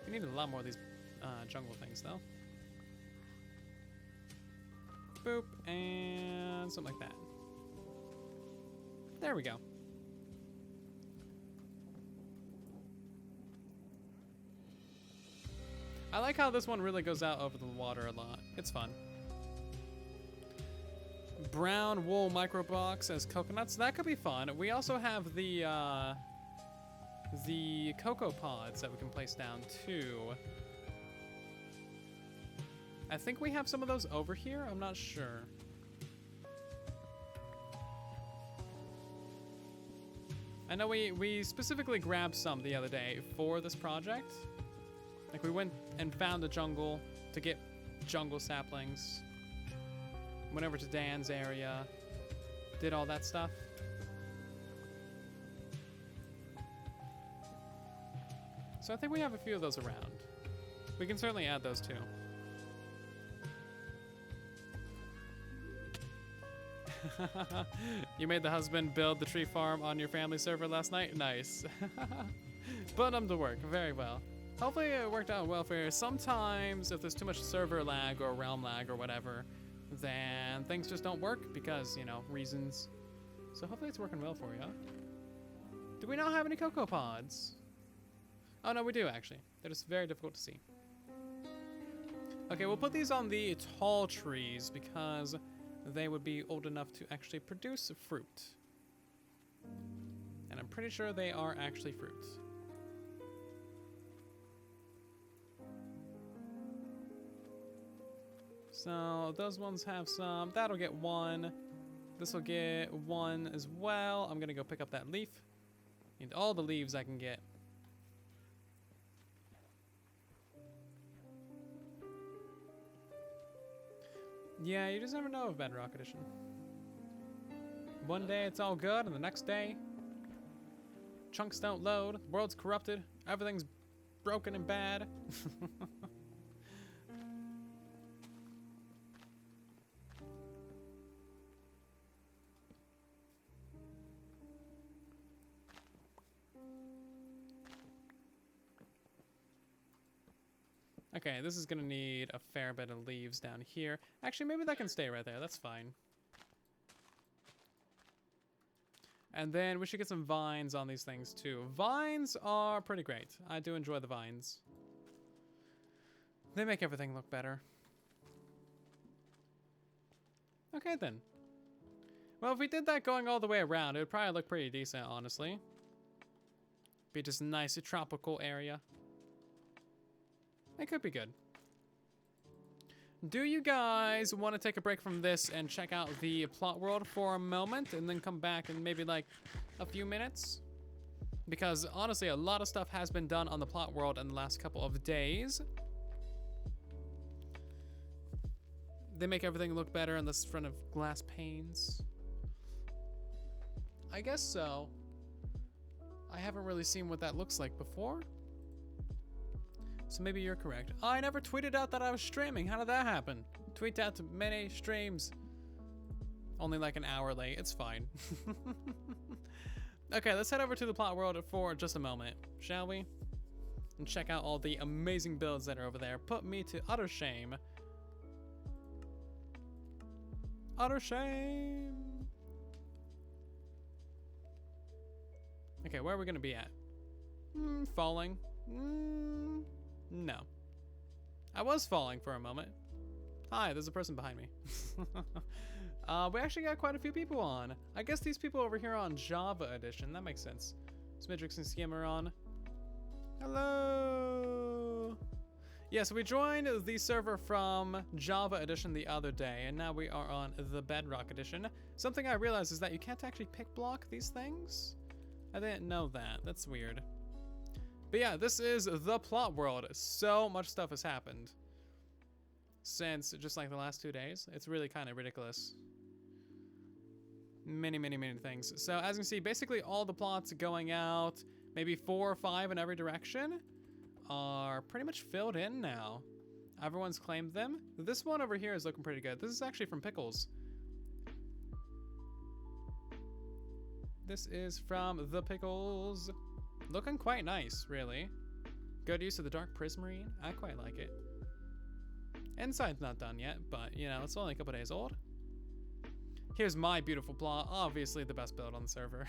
We need a lot more of these jungle things though. Boop, and something like that. There we go. I like how this one really goes out over the water a lot. It's fun. Brown wool microbox as coconuts. That could be fun. We also have the cocoa pods that we can place down too. I think we have some of those over here. I'm not sure. I know we specifically grabbed some the other day for this project. Like we went and found a jungle to get jungle saplings. Went over to Dan's area. Did all that stuff. So I think we have a few of those around. We can certainly add those too. You made the husband build the tree farm on your family server last night? Nice. Put them to work. Very well. Hopefully it worked out well for you. Sometimes if there's too much server lag or realm lag or whatever, then things just don't work because, you know, reasons. So hopefully it's working well for you. Do we not have any cocoa pods? Oh no, we do actually. They're just very difficult to see. Okay, we'll put these on the tall trees because they would be old enough to actually produce fruit. And I'm pretty sure they are actually fruits. So those ones have some. That'll get one. This will get one as well. I'm gonna go pick up that leaf. Need all the leaves I can get. Yeah, you just never know with Bedrock Edition. One day it's all good, and the next day, chunks don't load, the world's corrupted, everything's broken and bad. Okay, this is gonna need a fair bit of leaves down here. Actually, maybe that can stay right there. That's fine. And then we should get some vines on these things too. Vines are pretty great. I do enjoy the vines. They make everything look better. Okay then. Well, if we did that going all the way around, it would probably look pretty decent, honestly. Be just a nice tropical area. It could be good. Do you guys want to take a break from this and check out the plot world for a moment and then come back in maybe like a few minutes? Because honestly, a lot of stuff has been done on the plot world in the last couple of days. They make everything look better in this front of glass panes. I guess so. I haven't really seen what that looks like before. So maybe you're correct. Oh, I never tweeted out that I was streaming. How did that happen? Tweet out to many streams. Only like an hour late. It's fine. Okay, let's head over to the plot world for just a moment, shall we? And check out all the amazing builds that are over there. Put me to utter shame. Utter shame. Okay, where are we gonna be at? Falling. No. I was falling for a moment. Hi, there's a person behind me. We actually got quite a few people on. I guess these people over here are on Java Edition. That makes sense. Smidrix and Skimmer on. Hello. Yeah, so we joined the server from Java Edition the other day, and now we are on the Bedrock Edition. Something I realized is that you can't actually pick block these things. I didn't know that. That's weird. But yeah, this is the plot world. So much stuff has happened since just like the last 2 days. It's really kind of ridiculous. Many things. So as you can see, basically all the plots going out, maybe 4 or 5 in every direction, are pretty much filled in now. Everyone's claimed them. This one over here is looking pretty good. This is actually from Pickles. This is from the Pickles. Looking quite nice, really. Good use of the dark prismarine. I quite like it. Inside's not done yet, but you know, it's only a couple days old. Here's my beautiful plot. Obviously the best build on the server.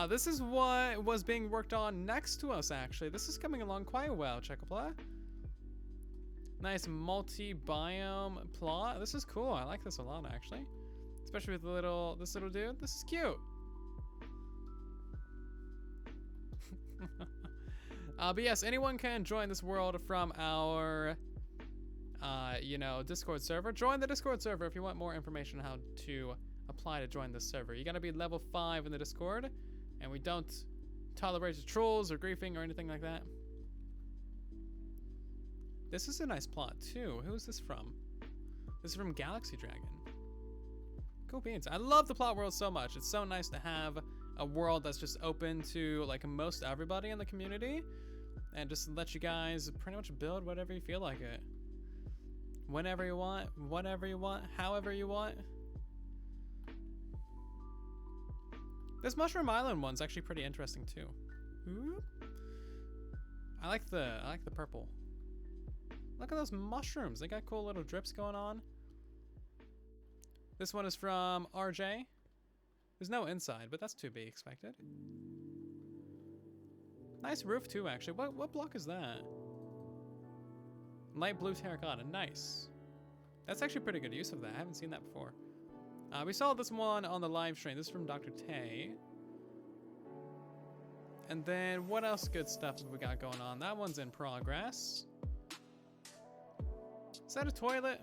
This is what was being worked on next to us, actually. This is coming along quite well, Checkapla. Nice multi-biome plot. This is cool. I like this a lot, actually. Especially with this little dude. This is cute. But yes, anyone can join this world from our, you know, Discord server. Join the Discord server if you want more information on how to apply to join this server. You gotta be level 5 in the Discord, and we don't tolerate trolls or griefing or anything like that. This is a nice plot too. Who is this from? This is from Galaxy Dragon. Cool beans. I love the plot world so much. It's so nice to have a world that's just open to like most everybody in the community and just let you guys pretty much build whatever you feel like it. Whenever you want, whatever you want, however you want. This Mushroom Island one's actually pretty interesting too. Ooh. I like the purple. Look at those mushrooms. They got cool little drips going on. This one is from RJ. There's no inside, but that's to be expected. Nice roof too, actually. What block is that? Light blue terracotta. Nice. That's actually pretty good use of that. I haven't seen that before. We saw this one on the live stream. This is from Dr. Tay. And then what else good stuff have we got going on? That one's in progress. Is that a toilet?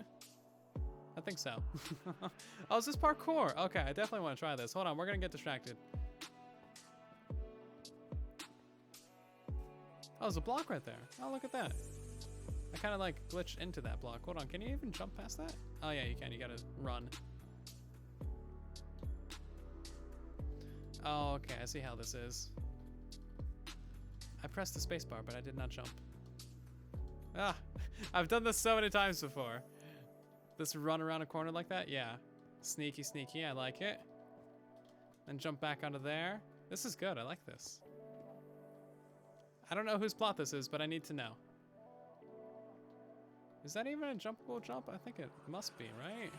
I think so. Oh, is this parkour? Okay, I definitely want to try this. Hold on, we're gonna get distracted. Oh, there's a block right there. Oh, look at that. I kind of like glitched into that block. Hold on, can you even jump past that? Oh yeah, you can. You gotta run. Oh, okay, I see how this is. I pressed the spacebar, but I did not jump. Ah, I've done this so many times before. This run around a corner like that, yeah. Sneaky, sneaky, I like it. And jump back onto there. This is good, I like this. I don't know whose plot this is, but I need to know. Is that even a jumpable jump? I think it must be, right?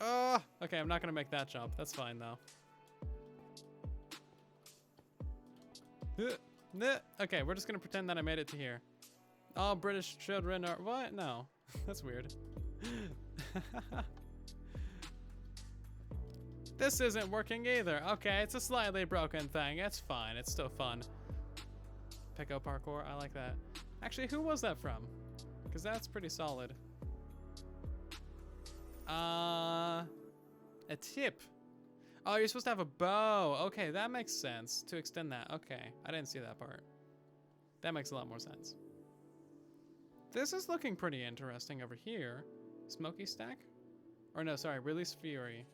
Oh, okay, I'm not gonna make that jump. That's fine though. Okay, we're just gonna pretend that I made it to here. All British children are, what? No, that's weird. This isn't working either. Okay, it's a slightly broken thing. It's fine, it's still fun. Pico parkour, I like that. Actually, who was that from? Because that's pretty solid. A tip. Oh, you're supposed to have a bow. Okay, that makes sense. To extend that. Okay, I didn't see that part. That makes a lot more sense. This is looking pretty interesting over here. Smoky stack? Or no, sorry, Release Fury.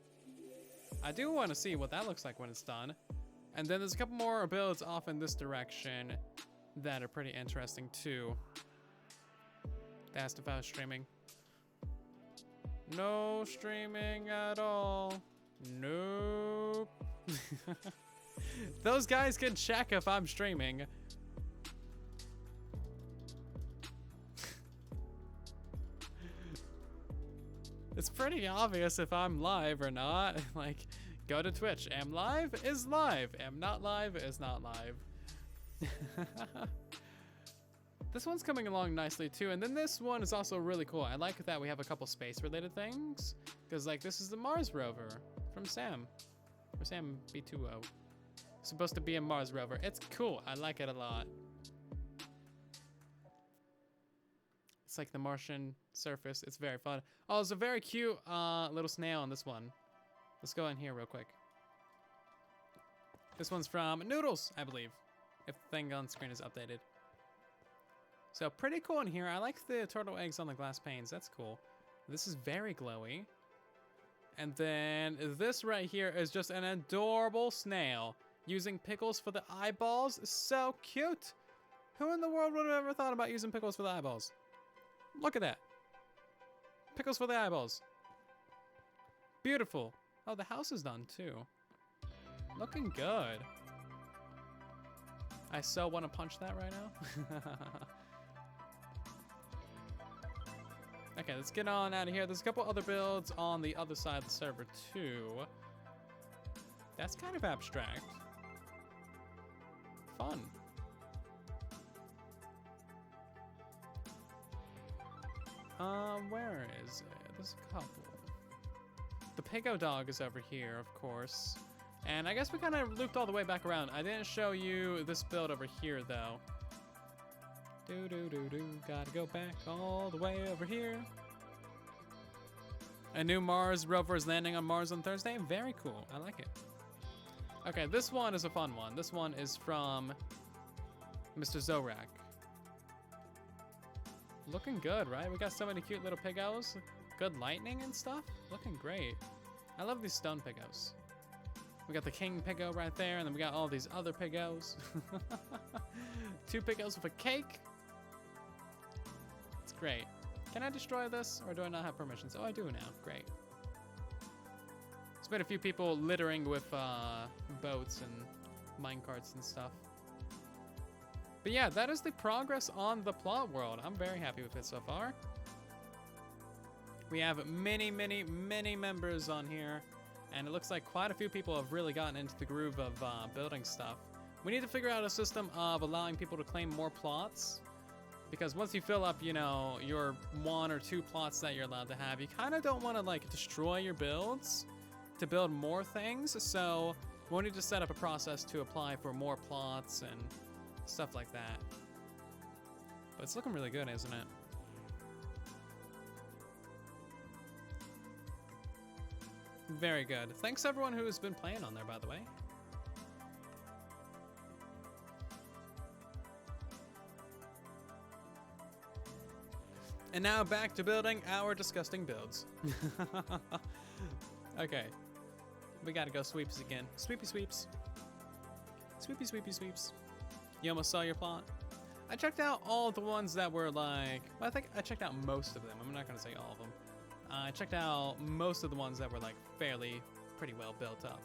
I do want to see what that looks like when it's done. And then there's a couple more builds off in this direction that are pretty interesting too. That's if I was streaming. No streaming at all. Nope. Those guys can check if I'm streaming. It's pretty obvious if I'm live or not. Like, go to Twitch. Am live is live. Am not live is not live. This one's coming along nicely too, and then this one is also really cool. I like that we have a couple space-related things, because like this is the Mars rover from Sam, or Sam B20. Supposed to be a Mars rover. It's cool. I like it a lot. It's like the Martian surface. It's very fun. Oh, there's a very cute little snail on this one. Let's go in here real quick. This one's from Noodles, I believe, if the thing on screen is updated. So pretty cool in here. I like the turtle eggs on the glass panes. That's cool. This is very glowy. And then this right here is just an adorable snail using pickles for the eyeballs. So cute. Who in the world would have ever thought about using pickles for the eyeballs? Look at that. Pickles for the eyeballs. Beautiful. Oh, the house is done too. Looking good. I so want to punch that right now. Okay, let's get on out of here. There's a couple other builds on the other side of the server too. That's kind of abstract. Fun. Where is it? There's a couple. The Pigo dog is over here, of course. And I guess we kind of looped all the way back around. I didn't show you this build over here, though. Gotta go back all the way over here. A new Mars rover is landing on Mars on Thursday. Very cool. I like it. Okay, this one is a fun one. This one is from Mr. Zorak. Looking good, right? We got so many cute little pigos. Good lightning and stuff. Looking great. I love these stone pigos. We got the king pigo right there, and then we got all these other pigos. 2 pigos with a cake. It's great. Can I destroy this, or do I not have permissions? Oh, I do now. Great. There's been a few people littering with boats and minecarts and stuff. But yeah, that is the progress on the plot world. I'm very happy with it so far. We have many, many, many members on here, and it looks like quite a few people have really gotten into the groove of building stuff. We need to figure out a system of allowing people to claim more plots, because once you fill up, you know, your 1 or 2 plots that you're allowed to have, you kind of don't want to like destroy your builds to build more things. So we'll need to set up a process to apply for more plots and stuff like that. But it's looking really good, isn't it? Very good. Thanks everyone who has been playing on there, by the way. And now back to building our disgusting builds. Okay. We gotta go sweeps again. Sweepy sweeps. Sweepy sweepy sweeps. You almost saw your plot? I checked out all the ones that were like, well, I think I checked out most of them. I'm not gonna say all of them. I checked out most of the ones that were like fairly pretty well built up.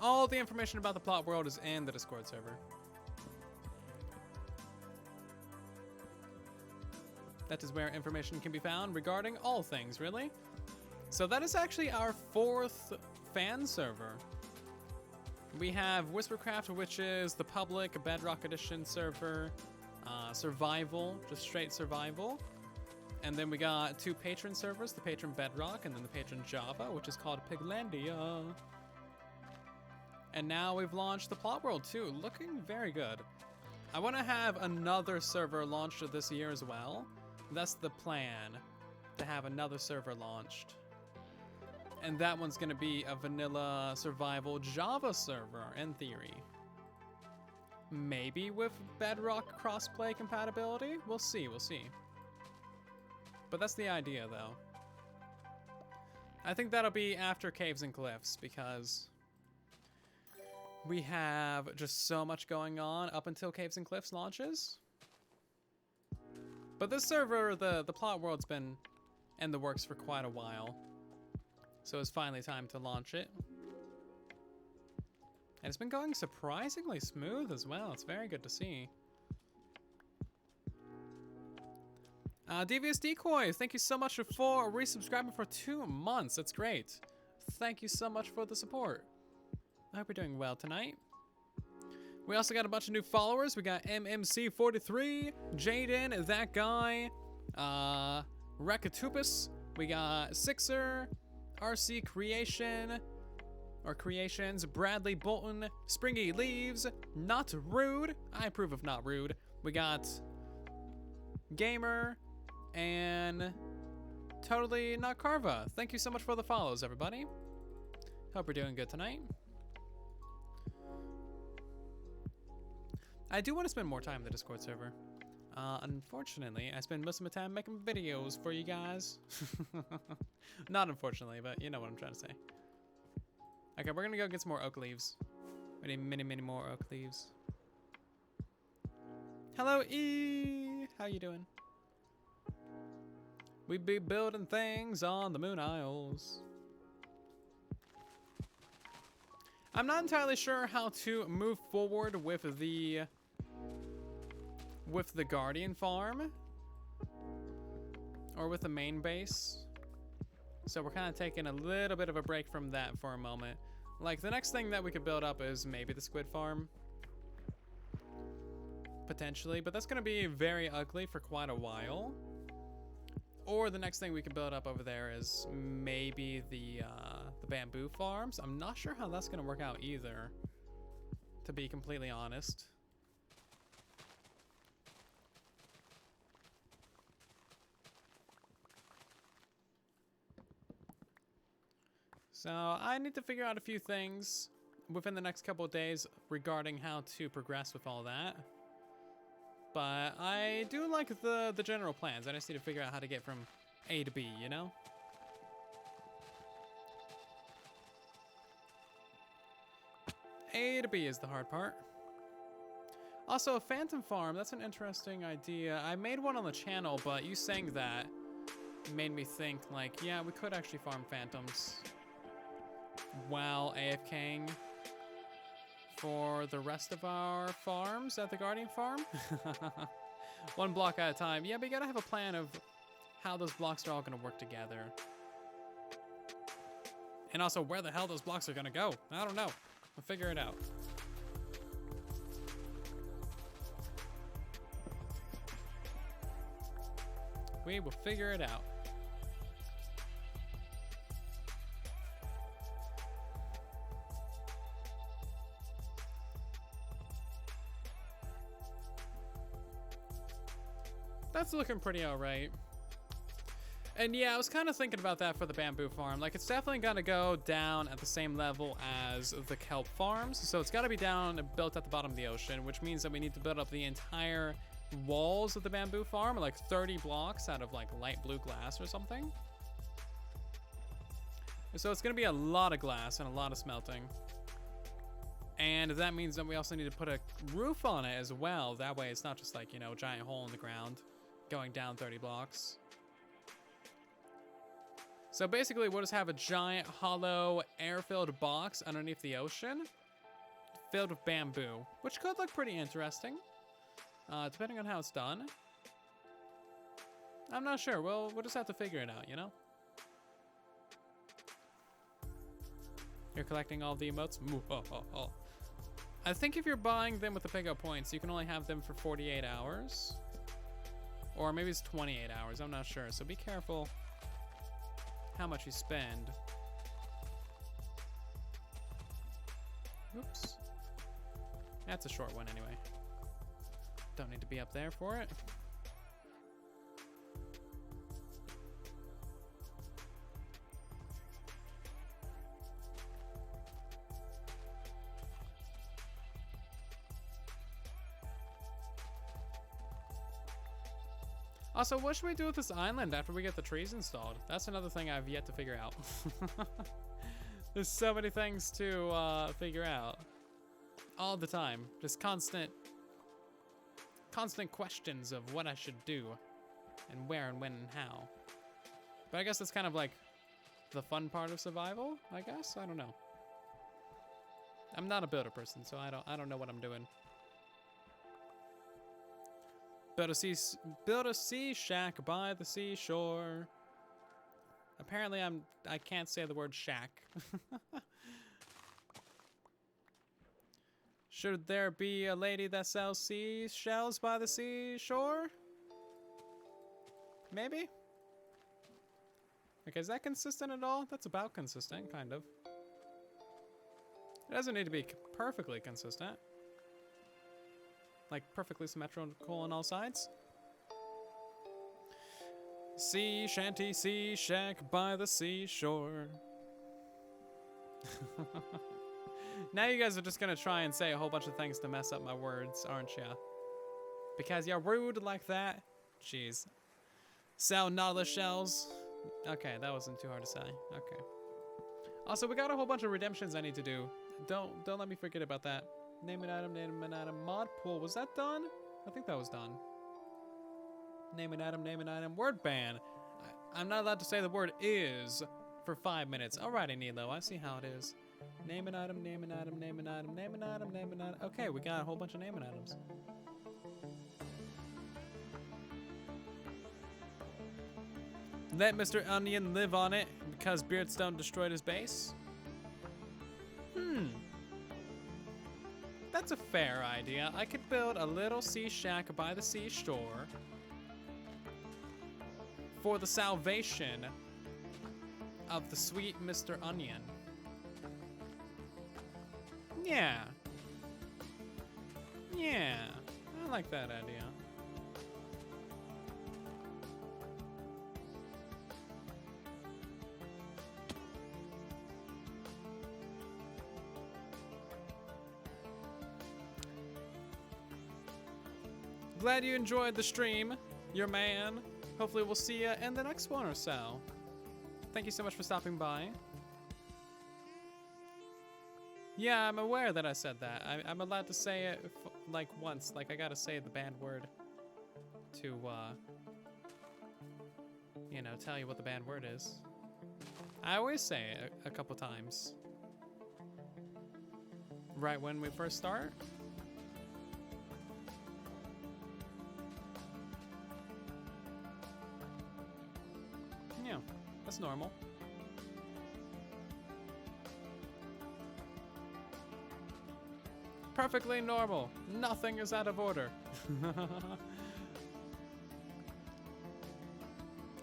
All the information about the plot world is in the Discord server. That is where information can be found regarding all things, really. So that is actually our 4th fan server. We have Whispercraft, which is the public Bedrock Edition server. Survival, just straight survival. And then we got 2 patron servers, the patron Bedrock and then the patron Java, which is called Piglandia. And now we've launched the plot world too, looking very good. I want to have another server launched this year as well. That's the plan, to have another server launched. And that one's gonna be a vanilla survival Java server, in theory. Maybe with Bedrock crossplay compatibility? We'll see, we'll see. But that's the idea, though. I think that'll be after Caves and Cliffs, because we have just so much going on up until Caves and Cliffs launches. But this server, the plot world's been in the works for quite a while. So it's finally time to launch it. And it's been going surprisingly smooth as well. It's very good to see. Devious Decoys, thank you so much for resubscribing for 2 months. That's great. Thank you so much for the support. I hope you're doing well tonight. We also got a bunch of new followers. We got MMC43, Jaden, that guy, Rekatupus. We got Sixer, RC Creation, or Creations, Bradley Bolton, Springy Leaves, Not Rude. I approve of Not Rude. We got Gamer, and Totally Not Carva. Thank you so much for the follows, everybody. Hope we're doing good tonight. I do want to spend more time in the Discord server. Unfortunately, I spend most of my time making videos for you guys. Not unfortunately, but you know what I'm trying to say. Okay, we're gonna go get some more oak leaves. We need many, many more oak leaves. Hello, E! How you doing? We be building things on the Moon Isles. I'm not entirely sure how to move forward with the Guardian farm or with the main base. So we're kind of taking a little bit of a break from that for a moment. Like the next thing that we could build up is maybe the squid farm. Potentially, but that's gonna be very ugly for quite a while. Or the next thing we can build up over there is maybe the bamboo farms. I'm not sure how that's gonna work out either, to be completely honest. So I need to figure out a few things within the next couple of days regarding how to progress with all that. But I do like the general plans. I just need to figure out how to get from A to B, you know? A to B is the hard part. Also, a phantom farm, that's an interesting idea. I made one on the channel, but you saying that made me think, like, yeah, we could actually farm phantoms while AFKing for the rest of our farms at the Guardian farm. 1 block at a time. Yeah, but you gotta have a plan of how those blocks are all gonna work together. And also where the hell those blocks are gonna go. I don't know. We'll figure it out. We will figure it out. That's looking pretty alright. And yeah, I was kind of thinking about that for the bamboo farm. Like, it's definitely gonna go down at the same level as the kelp farms. So it's gotta be down and built at the bottom of the ocean, which means that we need to build up the entire walls of the bamboo farm, like 30 blocks out of like light blue glass or something. So it's gonna be a lot of glass and a lot of smelting. And that means that we also need to put a roof on it as well. That way it's not just like, you know, a giant hole in the ground going down 30 blocks. So basically we'll just have a giant hollow air-filled box underneath the ocean filled with bamboo, which could look pretty interesting, depending on how it's done. I'm not sure. We'll just have to figure it out, you know? You're collecting all the emotes? I think if you're buying them with the pickup points, you can only have them for 48 hours. Or maybe it's 28 hours, I'm not sure. So be careful how much you spend. Oops. That's a short one anyway. Don't need to be up there for it. Also, what should we do with this island after we get the trees installed? That's another thing I've yet to figure out. There's so many things to figure out. All the time. Just constant questions of what I should do. And where and when and how. But I guess that's kind of like the fun part of survival, I guess? I don't know. I'm not a builder person, so I don't know what I'm doing. Build a sea shack by the seashore. Apparently I can't say the word shack. Should there be a lady that sells seashells by the seashore? Maybe? Okay, is that consistent at all? That's about consistent, kind of. It doesn't need to be perfectly consistent. Like perfectly symmetrical on all sides. Sea shanty, sea shack by the seashore. Now you guys are just gonna try and say a whole bunch of things to mess up my words, aren't ya? Because you're rude like that? Jeez. Sell nautilus shells. Okay, that wasn't too hard to say. Okay. Also, we got a whole bunch of redemptions I need to do. Don't let me forget about that. Name an item, name an item. Mod pool, was that done? I think that was done. Name an item. Word ban. I'm not allowed to say the word is for 5 minutes. Alrighty, Nilo, I see how it is. Name an item, name an item, name an item, name an item, name an item. Okay, we got a whole bunch of naming items. Let Mr. Onion live on it because Beardstone destroyed his base. That's a fair idea. I could build a little sea shack by the seashore for the salvation of the sweet Mr. Onion. Yeah. Yeah, I like that idea. Glad you enjoyed the stream, your man. Hopefully we'll see you in the next one or so. Thank you so much for stopping by. Yeah, I'm aware that I said that. I'm allowed to say it like once. Like I gotta say the banned word to, you know, tell you what the banned word is. I always say it a couple times. Right when we first start. Yeah, that's normal. Perfectly normal. Nothing is out of order.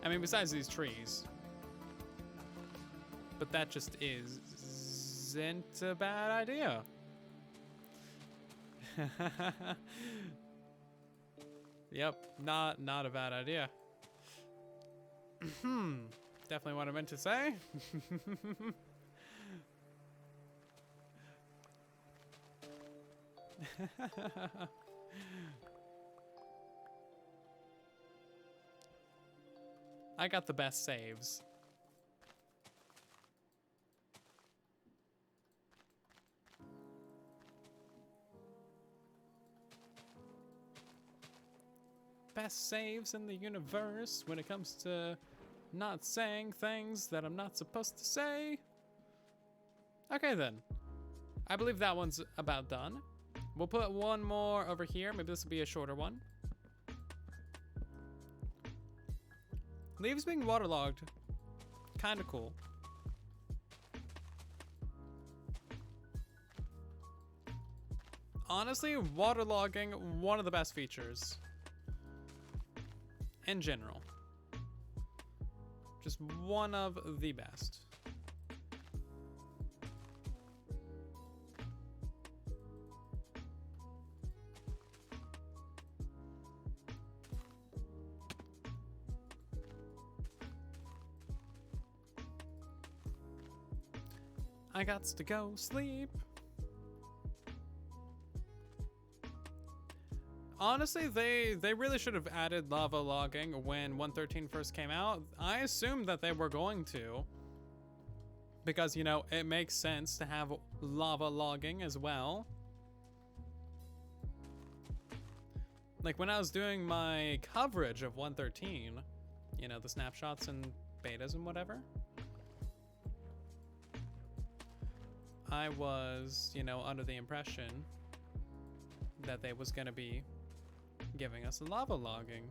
I mean, besides these trees. But that just isn't a bad idea. Yep, not a bad idea. Definitely what I meant to say. I got the best saves. Best saves in the universe when it comes to not saying things that I'm not supposed to say. Okay then. I believe that one's about done. We'll put one more over here. Maybe this will be a shorter one. Leaves being waterlogged. Kinda cool. Honestly, waterlogging, one of the best features. In general. Just one of the best. I got to go sleep. Honestly, they really should have added lava logging when 113 first came out. I assumed that they were going to. Because, you know, it makes sense to have lava logging as well. Like when I was doing my coverage of 113, you know, the snapshots and betas and whatever, I was, you know, under the impression that they was gonna be giving us lava logging.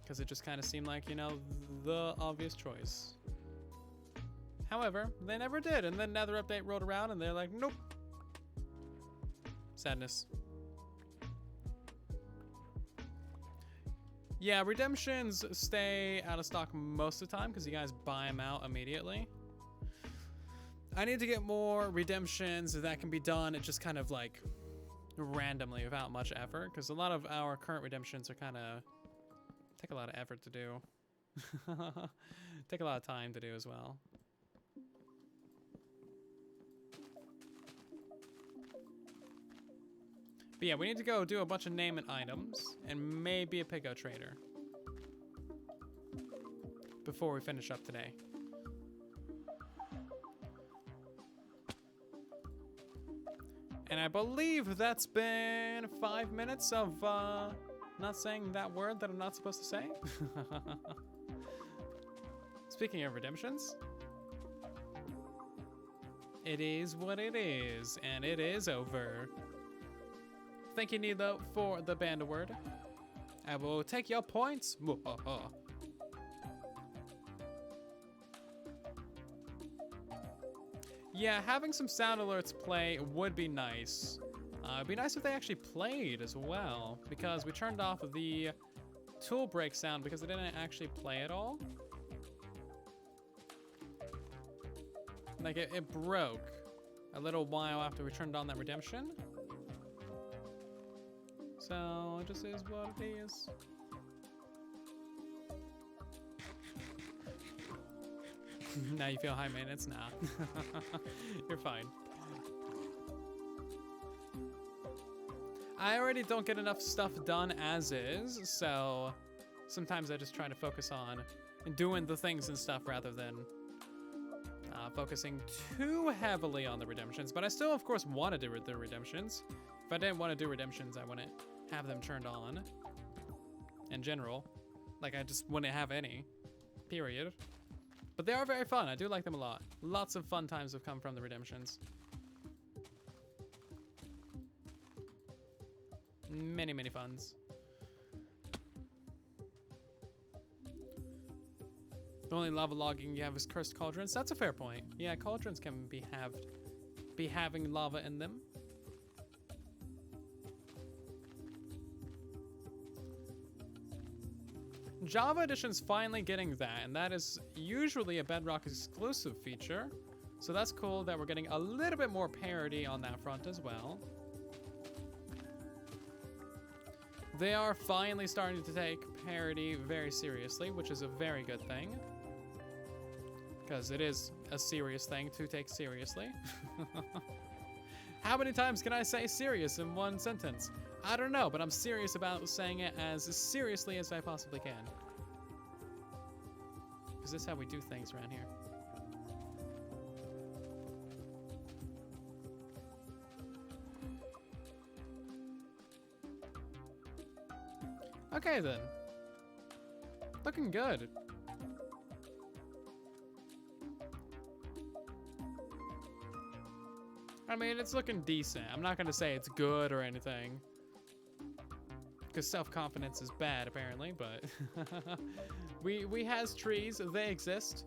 Because it just kind of seemed like, you know, the obvious choice. However, they never did, and then another update rolled around and they're like, nope. Sadness. Yeah, redemptions stay out of stock most of the time because you guys buy them out immediately. I need to get more redemptions that can be done. It just kind of like randomly without much effort, because a lot of our current redemptions are kind of take a lot of effort to do. Take a lot of time to do as well. But yeah, we need to go do a bunch of name and items and maybe a pickup trader before we finish up today. And I believe that's been 5 minutes of not saying that word that I'm not supposed to say. Speaking of redemptions, it is what it is, and it is over. Thank you, Nilo, for the band word. I will take your points. Yeah, having some sound alerts play would be nice. It'd be nice if they actually played as well, because we turned off the tool break sound because it didn't actually play at all. Like it broke a little while after we turned on that redemption. So it just is what it is. Now you feel high maintenance? Nah. You're fine. I already don't get enough stuff done as is, so sometimes I just try to focus on doing the things and stuff rather than focusing too heavily on the redemptions. But I still, of course, want to do the redemptions. If I didn't want to do redemptions, I wouldn't have them turned on. In general. Like, I just wouldn't have any. Period. But they are very fun. I do like them a lot. Lots of fun times have come from the redemptions. Many, many funs. The only lava logging you have is cursed cauldrons. That's a fair point. Yeah, cauldrons can be having lava in them. Java Edition's finally getting that, and that is usually a Bedrock exclusive feature. So that's cool that we're getting a little bit more parity on that front as well. They are finally starting to take parody very seriously, which is a very good thing. Because it is a serious thing to take seriously. How many times can I say serious in one sentence? I don't know, but I'm serious about saying it as seriously as I possibly can. Because this is how we do things around here. Okay then. Looking good. I mean, it's looking decent. I'm not gonna say it's good or anything. Because self-confidence is bad, apparently, but... we has trees, they exist.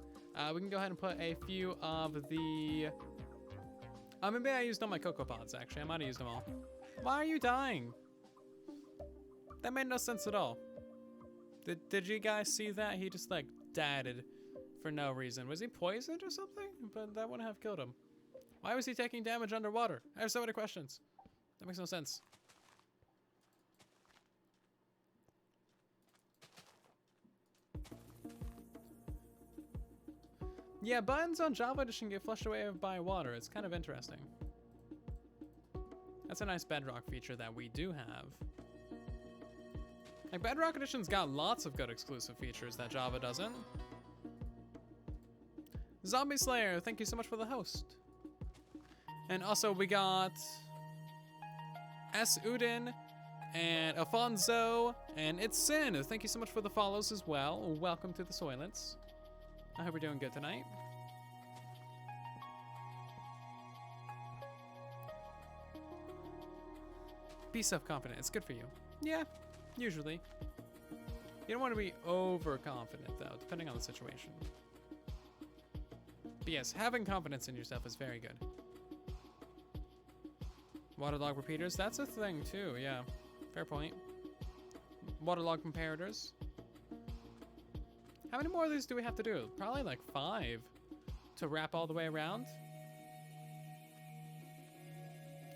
We can go ahead and put a few of the... maybe I used all my cocoa pods, actually. I might have used them all. Why are you dying? That made no sense at all. Did you guys see that? He just, like, died for no reason. Was he poisoned or something? But that wouldn't have killed him. Why was he taking damage underwater? I have so many questions. That makes no sense. Yeah, buttons on Java Edition get flushed away by water. It's kind of interesting. That's a nice Bedrock feature that we do have. Like, Bedrock Edition's got lots of good exclusive features that Java doesn't. Zombie Slayer, thank you so much for the host. And also we got S. Udin and Alfonso and It's Sin. Thank you so much for the follows as well. Welcome to the Soylents. I hope you're doing good tonight. Be self-confident. It's good for you. Yeah, usually. You don't want to be overconfident, though, depending on the situation. But yes, having confidence in yourself is very good. Waterlog repeaters, that's a thing, too. Yeah, fair point. Waterlog comparators. How many more of these do we have to do? Probably like 5 to wrap all the way around.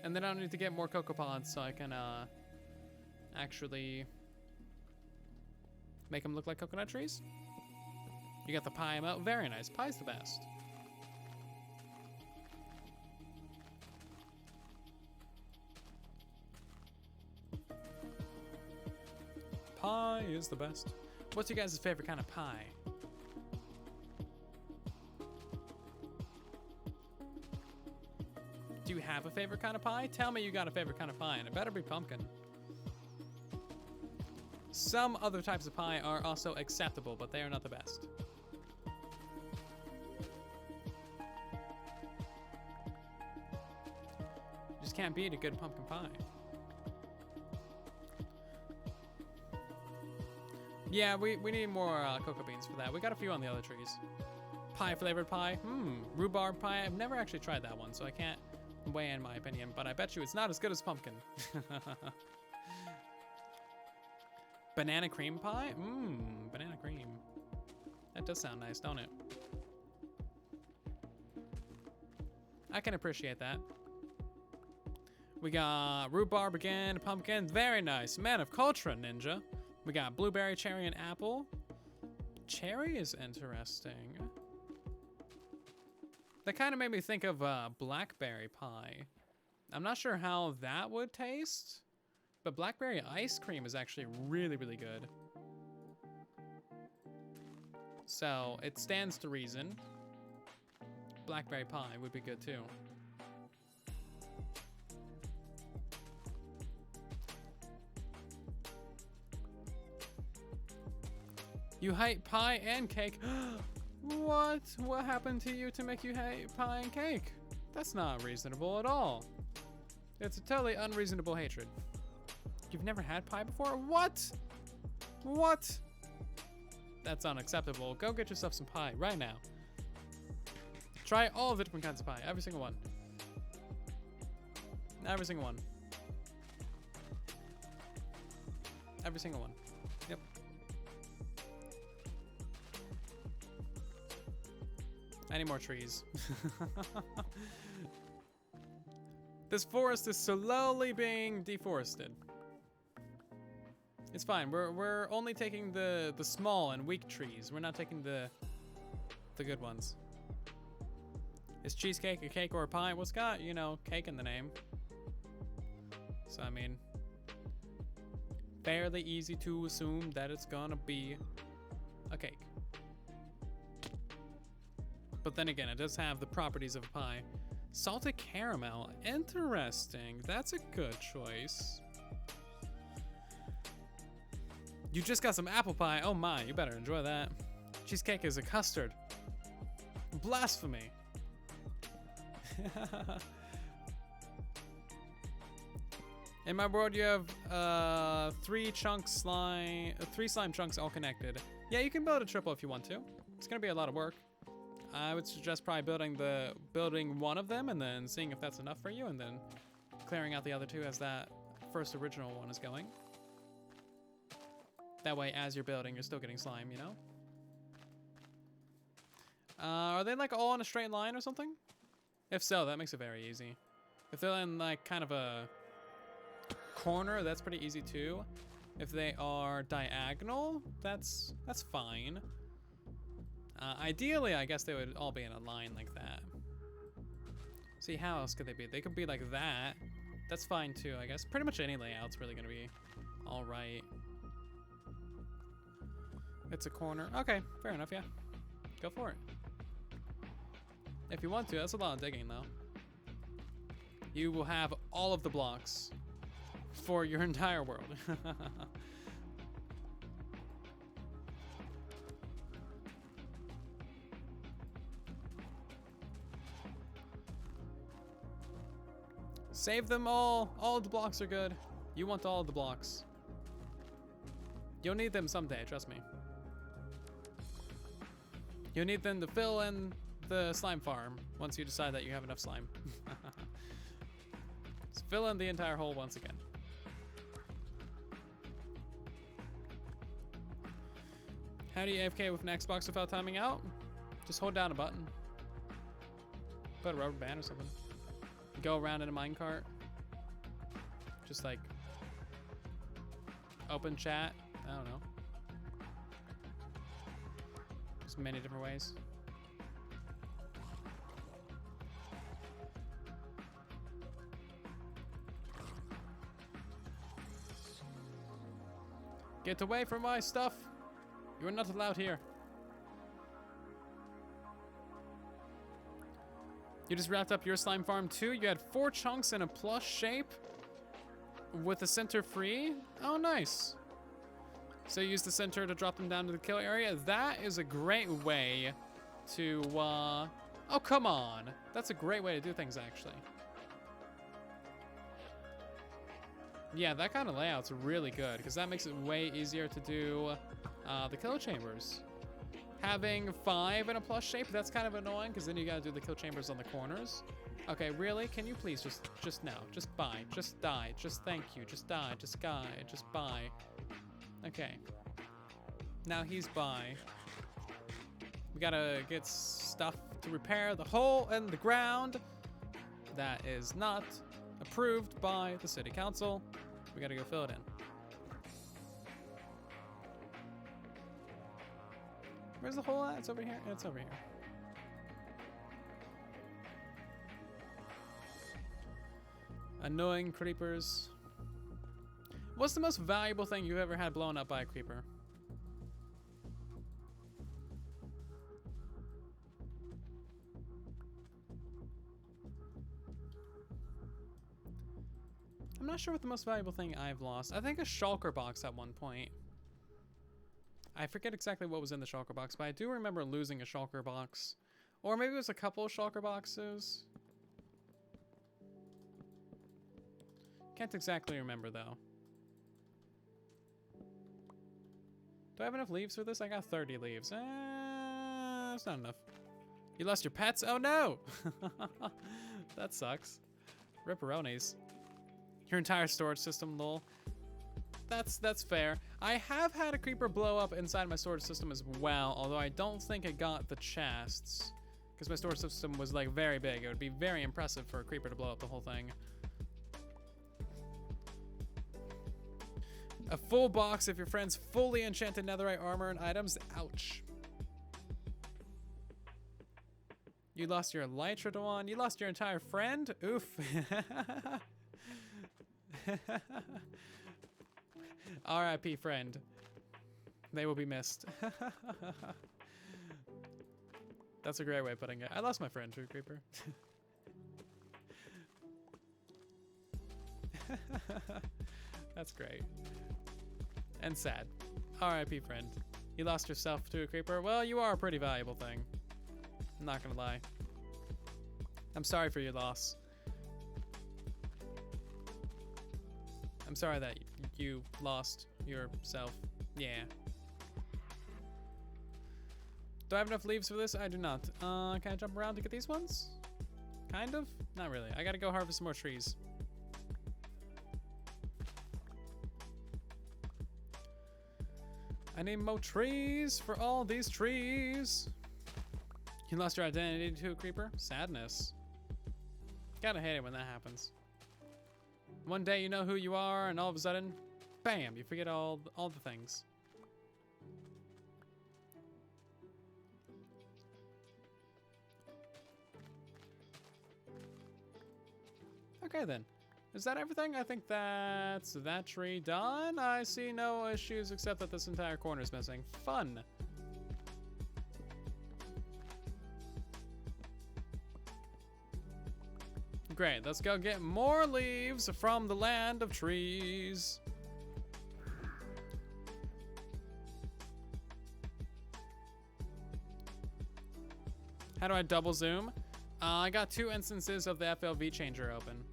And then I need to get more cocoa pods so I can actually make them look like coconut trees. You got the pie emote, very nice. Pie's the best. Pie is the best. What's your guys' favorite kind of pie? Do you have a favorite kind of pie? Tell me you got a favorite kind of pie, and it better be pumpkin. Some other types of pie are also acceptable, but they are not the best. You just can't beat a good pumpkin pie. Yeah, we need more cocoa beans for that. We got a few on the other trees. Pie flavored pie. Rhubarb pie. I've never actually tried that one, so I can't weigh in my opinion, but I bet you it's not as good as pumpkin. Banana cream pie? Banana cream. That does sound nice, don't it? I can appreciate that. We got rhubarb again, pumpkin. Very nice. Man of culture, ninja. We got blueberry, cherry, and apple. Cherry is interesting. That kind of made me think of blackberry pie. I'm not sure how that would taste, but blackberry ice cream is actually really, really good. So it stands to reason. Blackberry pie would be good too. You hate pie and cake. What? What happened to you to make you hate pie and cake? That's not reasonable at all. It's a totally unreasonable hatred. You've never had pie before? What? What? That's unacceptable. Go get yourself some pie right now. Try all the different kinds of pie. Every single one. Every single one. Every single one. Yep. I need more trees. This forest is slowly being deforested. It's fine. We're only taking the small and weak trees. We're not taking the good ones. Is cheesecake a cake or a pie? Well, it's got, you know, cake in the name. So, I mean, fairly easy to assume that it's gonna be a cake. But then again, it does have the properties of a pie. Salted caramel, interesting. That's a good choice. You just got some apple pie. Oh my, you better enjoy that. Cheesecake is a custard. Blasphemy. In my world, you have three slime chunks all connected. Yeah, you can build a triple if you want to. It's gonna be a lot of work. I would suggest probably building one of them and then seeing if that's enough for you, and then clearing out the other two as that first original one is going. That way, as you're building, you're still getting slime, you know? Are they like all in a straight line or something? If so, that makes it very easy. If they're in like kind of a corner, that's pretty easy too. If they are diagonal, that's fine. Ideally, I guess they would all be in a line like that. See, how else could they be? They could be like that. That's fine too, I guess. Pretty much any layout's really gonna be all right. It's a corner. Okay, fair enough, yeah. Go for it. If you want to, that's a lot of digging though. You will have all of the blocks for your entire world. Save them all. All of the blocks are good. You want all of the blocks. You'll need them someday, trust me. You'll need them to fill in the slime farm once you decide that you have enough slime. Just fill in the entire hole once again. How do you AFK with an Xbox without timing out? Just hold down a button. Put a rubber band or something. Go around in a minecart. Just like open chat. I don't know. There's many different ways. Get away from my stuff. You are not allowed here. You just wrapped up your slime farm too? You had 4 chunks in a plus shape with the center free? Oh, nice. So you use the center to drop them down to the kill area? That is a great way to, oh, come on. That's a great way to do things, actually. Yeah, that kind of layout's really good because that makes it way easier to do the kill chambers. Having 5 in a plus shape, that's kind of annoying because then you gotta do the kill chambers on the corners. Okay, really? Can you please just now? Just buy. Just die. Just thank you. Just die. Just die. Just buy. Okay. Now he's by. We gotta get stuff to repair the hole in the ground that is not approved by the city council. We gotta go fill it in. Where's the hole at? It's over here? It's over here. Annoying creepers. What's the most valuable thing you've ever had blown up by a creeper? I'm not sure what the most valuable thing I've lost. I think a shulker box at one point. I forget exactly what was in the shulker box, but I do remember losing a shulker box. Or maybe it was a couple of shulker boxes. Can't exactly remember though. Do I have enough leaves for this? I got 30 leaves. That's not enough. You lost your pets? Oh no! That sucks. Ripperonis. Your entire storage system, lol. That's fair. I have had a creeper blow up inside my storage system as well, although I don't think it got the chests. Because my storage system was like very big. It would be very impressive for a creeper to blow up the whole thing. A full box of your friend's fully enchanted netherite armor and items. Ouch. You lost your elytra one. You lost your entire friend. Oof. R.I.P. friend. They will be missed. That's a great way of putting it. I lost my friend, True Creeper. That's great. And sad. R.I.P. friend. You lost yourself to a creeper. Well, you are a pretty valuable thing. I'm not gonna lie. I'm sorry for your loss. I'm sorry that you lost yourself. Yeah. Do I have enough leaves for this? I do not. Can I jump around to get these ones? Kind of? Not really. I gotta go harvest some more trees. I need more trees for all these trees. You lost your identity to a creeper? Sadness. Gotta hate it when that happens. One day you know who you are, and all of a sudden, bam, you forget all the things. Okay then. Is that everything? I think that's that tree done. I see no issues except that this entire corner is missing. Fun. Great, let's go get more leaves from the land of trees. How do I double zoom? I got 2 instances of the FLV changer open.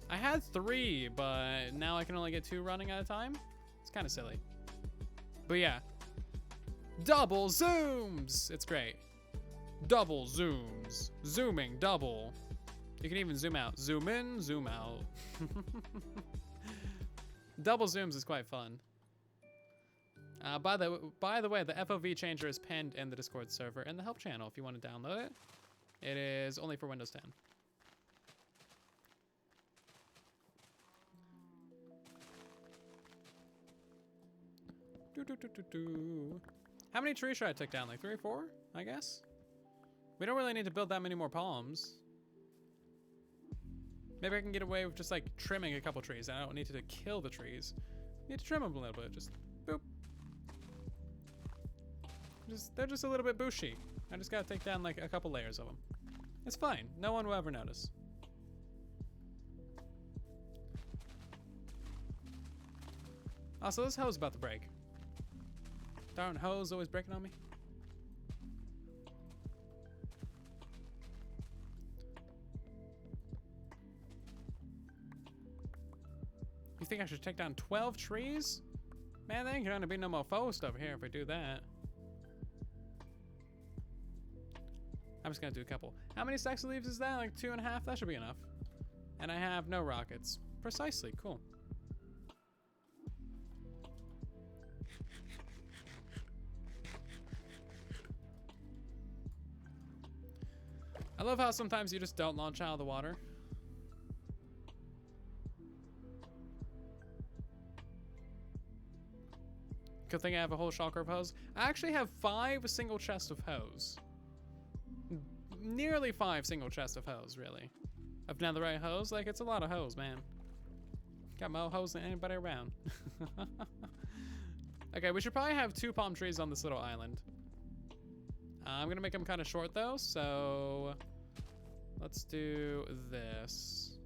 I had 3, but now I can only get 2 running at a time. It's kind of silly. But yeah. Double zooms! It's great. Double zooms. Zooming double. You can even zoom out. Zoom in, zoom out. Double zooms is quite fun. By the way, the FOV changer is pinned in the Discord server in the help channel if you want to download it. It is only for Windows 10. How many trees should I take down? Like 3 or 4, I guess? We don't really need to build that many more palms. Maybe I can get away with just like trimming a couple trees. I don't need to kill the trees. I need to trim them a little bit. Just boop. They're just a little bit bushy. I just gotta take down like a couple layers of them. It's fine. No one will ever notice. Also, this hose about to break. Darn hose always breaking on me. You think I should take down 12 trees? Man, there ain't gonna be no more faux stuff here if I do that. I'm just gonna do a couple. How many stacks of leaves is that? Like 2.5? That should be enough. And I have no rockets. Precisely, cool. I love how sometimes you just don't launch out of the water. Good thing I have a whole shulker of hose. I actually have 5 single chests of hose. Nearly 5 single chests of hose, really. Of netherite hose, like it's a lot of hose, man. Got more hose than anybody around. Okay, we should probably have 2 palm trees on this little island. I'm gonna make them kind of short though, so let's do this.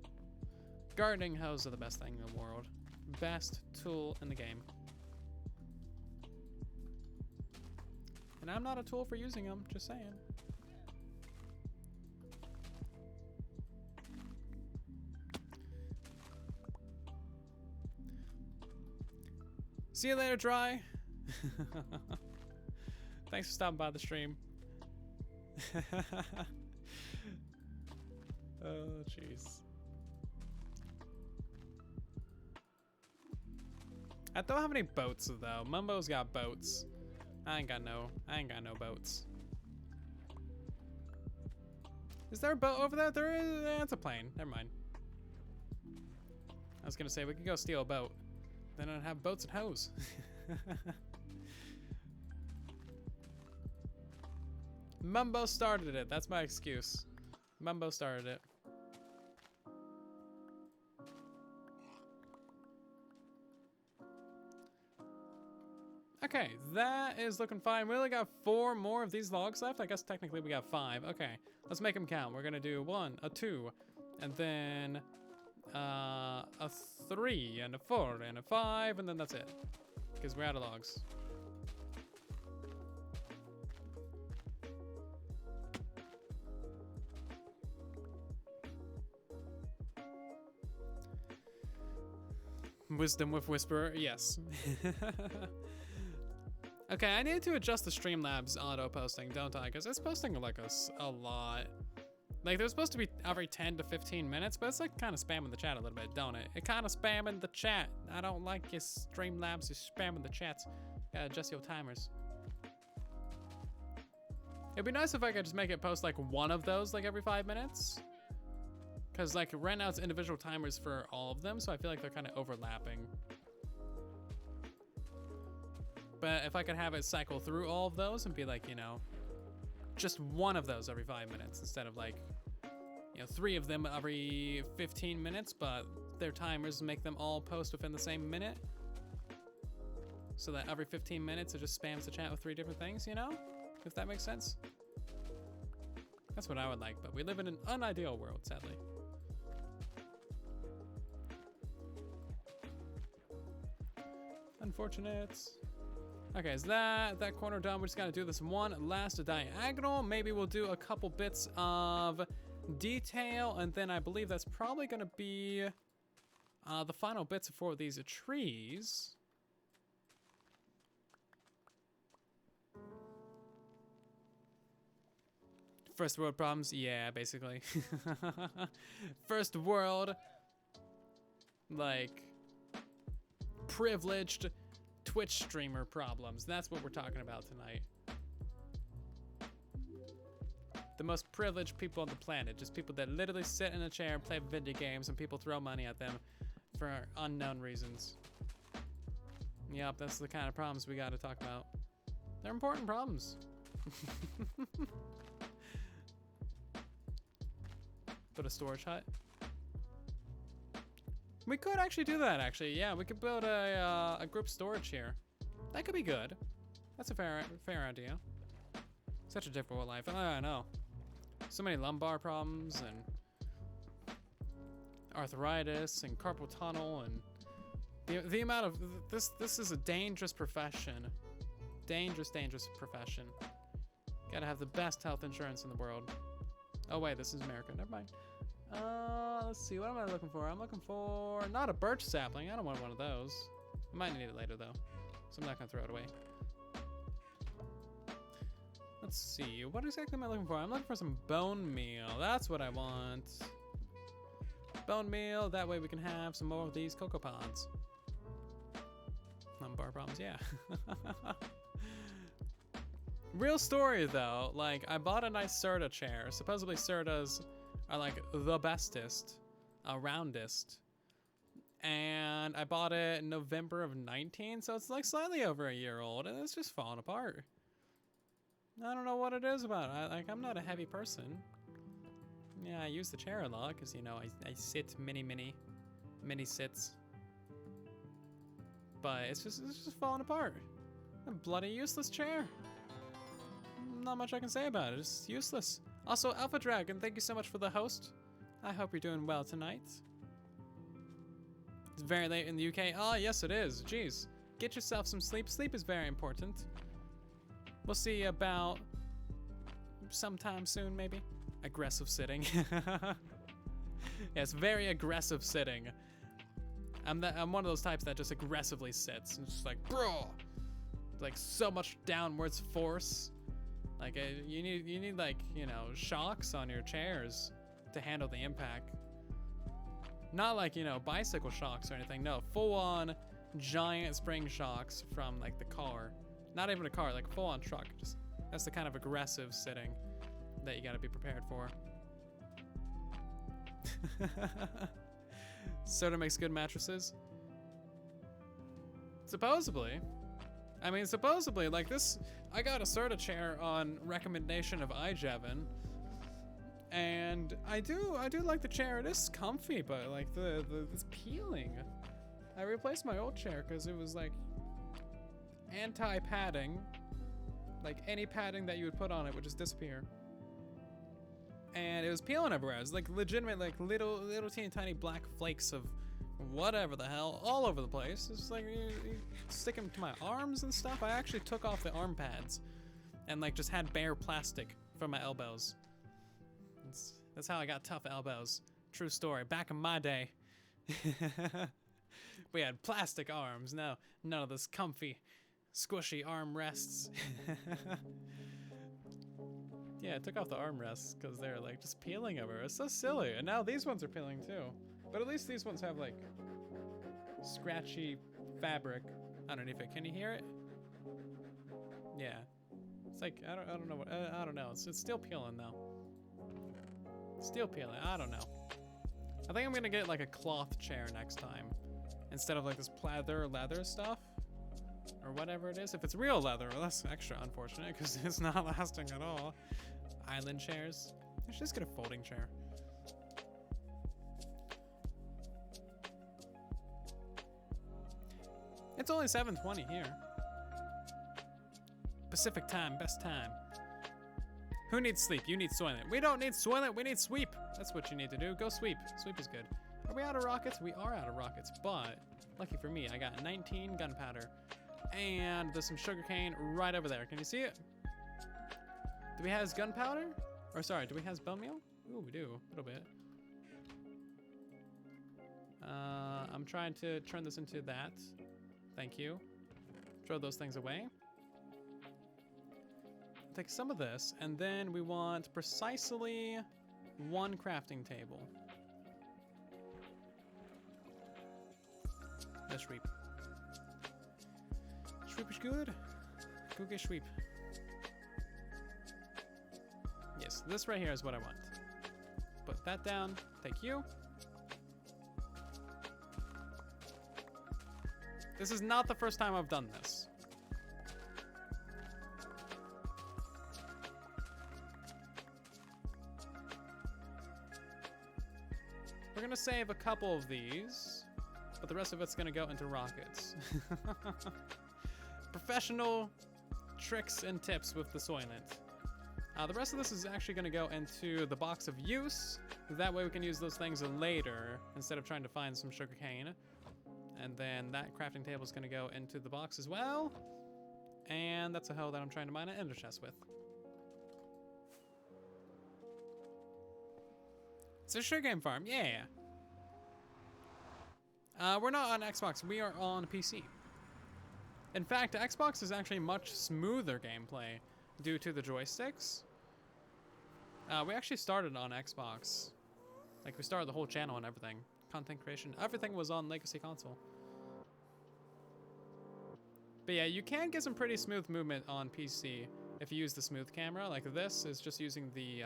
Gardening hose are the best thing in the world. Best tool in the game. And I'm not a tool for using them, just saying. See you later, Dry. Thanks for stopping by the stream. Oh, jeez. I don't have any boats though. Mumbo's got boats. I ain't got no boats. Is there a boat over there? There is. It's a plane. Never mind. I was gonna say we could go steal a boat. Then I'd have boats and hoes. Mumbo started it. That's my excuse. Mumbo started it. Okay, that is looking fine. We only got 4 more of these logs left. I guess technically we got 5. Okay, let's make them count. We're gonna do 1, a 2, and then a 3, and a 4, and a 5, and then that's it. Because we're out of logs. Wisdom with Whisperer, yes. Okay, I need to adjust the Streamlabs auto posting, don't I? Because it's posting like a lot. Like they're supposed to be every 10 to 15 minutes, but it's like kind of spamming the chat a little bit, don't it? It kind of spamming the chat. I don't like your Streamlabs is spamming the chats. Gotta adjust your timers. It'd be nice if I could just make it post like one of those like every 5 minutes. Because like right now it's individual timers for all of them, so I feel like they're kind of overlapping. But if I could have it cycle through all of those and be like, you know, just one of those every 5 minutes instead of like, you know, 3 of them every 15 minutes, but their timers make them all post within the same minute. So that every 15 minutes it just spams the chat with 3 different things, you know? If that makes sense. That's what I would like, but we live in an unideal world, sadly. Unfortunate. Okay, is that corner done? We just gotta do this one last diagonal. Maybe we'll do a couple bits of detail, and then I believe that's probably gonna be the final bits for these trees. First world problems? Yeah, basically. First world, like, privileged Twitch streamer problems. That's what we're talking about tonight. The most privileged people on the planet. Just people that literally sit in a chair and play video games and people throw money at them for unknown reasons. Yep, that's the kind of problems we gotta talk about. They're important problems. Put a storage hut. We could actually do that, actually. Yeah, we could build a group storage here. That could be good. That's a fair idea. Such a difficult life. I know. So many lumbar problems and arthritis and carpal tunnel and the amount of this is a dangerous profession. Dangerous profession. Gotta have the best health insurance in the world. Oh wait, this is America. Never mind. Let's see. What am I looking for? I'm looking for not a birch sapling. I don't want one of those. I might need it later though, so I'm not gonna throw it away. Let's see. What exactly am I looking for? I'm looking for some bone meal. That's what I want. Bone meal. That way we can have some more of these cocoa pods. Lumbar problems. Yeah. Real story though, like I bought a nice Serta chair. Supposedly Sertas are like the bestest, roundest. And I bought it in November of 19, so it's like slightly over a year old and it's just falling apart. I don't know what it is about it. I'm not a heavy person. Yeah, I use the chair a lot because, you know, I sit many sits. But it's just falling apart. A bloody useless chair. Not much I can say about it. It's useless. Also, Alpha Dragon, thank you so much for the host. I hope you're doing well tonight. It's very late in the UK. Oh, yes it is. Jeez. Get yourself some sleep. Sleep is very important. We'll see about sometime soon, maybe. Aggressive sitting. Yes, very aggressive sitting. I'm one of those types that just aggressively sits. And just like, bro. Like so much downwards force. Like you need like, you know, shocks on your chairs to handle the impact. Not like, you know, bicycle shocks or anything. No, full on giant spring shocks from like the car. Not even a car, like a full on truck. Just that's the kind of aggressive sitting that you gotta be prepared for. Soda makes good mattresses. Supposedly. I mean, supposedly, like this, I got a Serta chair on recommendation of iJevin. And I do like the chair. It is comfy, but like it's peeling. I replaced my old chair because it was like anti-padding. Like any padding that you would put on it would just disappear. And it was peeling everywhere. It was like legitimate, like little teeny tiny black flakes of whatever the hell all over the place. It's like you stick them to my arms and stuff. I actually took off the arm pads and like just had bare plastic for my elbows. That's how I got tough elbows. True story. Back in my day, we had plastic arms. No, none of this comfy, squishy arm rests. Yeah, I took off the armrests because they're like just peeling everywhere. It's so silly. And now these ones are peeling too. But at least these ones have like scratchy fabric underneath it. Can you hear it? Yeah. It's like I don't know what I don't know. It's still peeling though. Still peeling. I don't know. I think I'm gonna get like a cloth chair next time instead of like this leather stuff. Or whatever it is. If it's real leather, well, that's extra unfortunate because it's not lasting at all. Island chairs. I should just get a folding chair. It's only 7:20 here. Pacific time, best time. Who needs sleep? You need Soylent. We don't need Soylent, we need sweep. That's what you need to do. Go sweep. Sweep is good. Are we out of rockets? We are out of rockets, but lucky for me, I got 19 gunpowder. And there's some sugarcane right over there. Can you see it? Do we have gunpowder? Or sorry, do we have bone meal? Ooh, we do, a little bit. I'm trying to turn this into that. Thank you. Throw those things away. Take some of this, and then we want precisely one crafting table. Let's sweep. Sweep is good. Go get sweep. Yes, this right here is what I want. Put that down. Thank you. This is not the first time I've done this. We're gonna save a couple of these, but the rest of it's gonna go into rockets. Professional tricks and tips with the Soylent. The rest of this is actually gonna go into the box of use. That way we can use those things later instead of trying to find some sugarcane. And then that crafting table is gonna go into the box as well. And that's a hoe that I'm trying to mine an ender chest with. It's a sugarcane farm, yeah. We're not on Xbox, we are on PC. In fact, Xbox is actually much smoother gameplay due to the joysticks. We actually started on Xbox. Like, we started the whole channel and everything. Content creation, everything was on Legacy console. But yeah, you can get some pretty smooth movement on PC if you use the smooth camera. Like this is just using the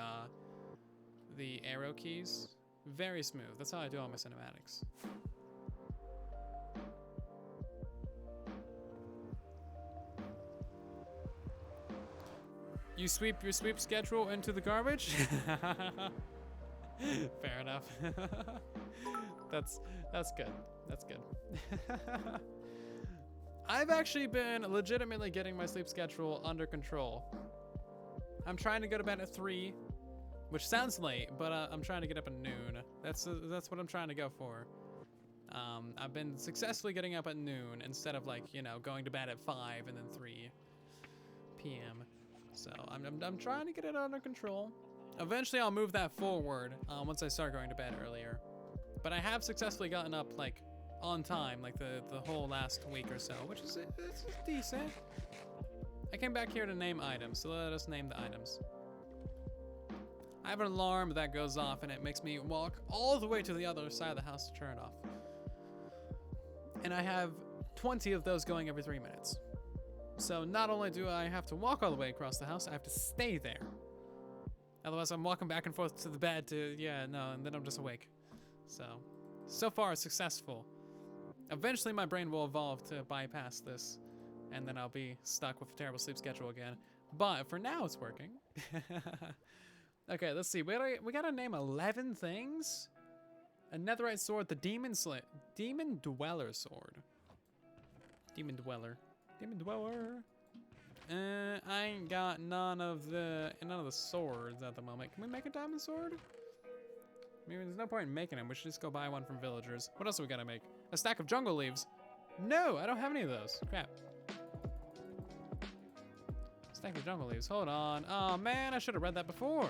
arrow keys. Very smooth. That's how I do all my cinematics. You sweep your sweep schedule into the garbage? Fair enough. That's good. That's good. I've actually been legitimately getting my sleep schedule under control. I'm trying to go to bed at 3, which sounds late, but I'm trying to get up at noon. That's what I'm trying to go for. I've been successfully getting up at noon instead of, like, you know, going to bed at 5 and then 3 p.m. So I'm trying to get it under control. Eventually I'll move that forward once I start going to bed earlier. But I have successfully gotten up, like, on time, like the whole last week or so, which is it's decent. I came back here to name items, so let us name the items. I have an alarm that goes off and it makes me walk all the way to the other side of the house to turn it off. And I have 20 of those going every 3 minutes. So not only do I have to walk all the way across the house, I have to stay there. Otherwise I'm walking back and forth to the bed to, and then I'm just awake. So far successful. Eventually my brain will evolve to bypass this, and then I'll be stuck with a terrible sleep schedule again. But for now, it's working. Okay, let's see. We gotta name 11 things. A netherite sword, the demon dweller sword. Demon dweller. I ain't got none of the swords at the moment. Can we make a diamond sword? I mean, there's no point in making them. We should just go buy one from villagers. What else do we gotta make? A stack of jungle leaves. No, I don't have any of those. Crap. Stack of jungle leaves. Hold on. Oh man, I should have read that before.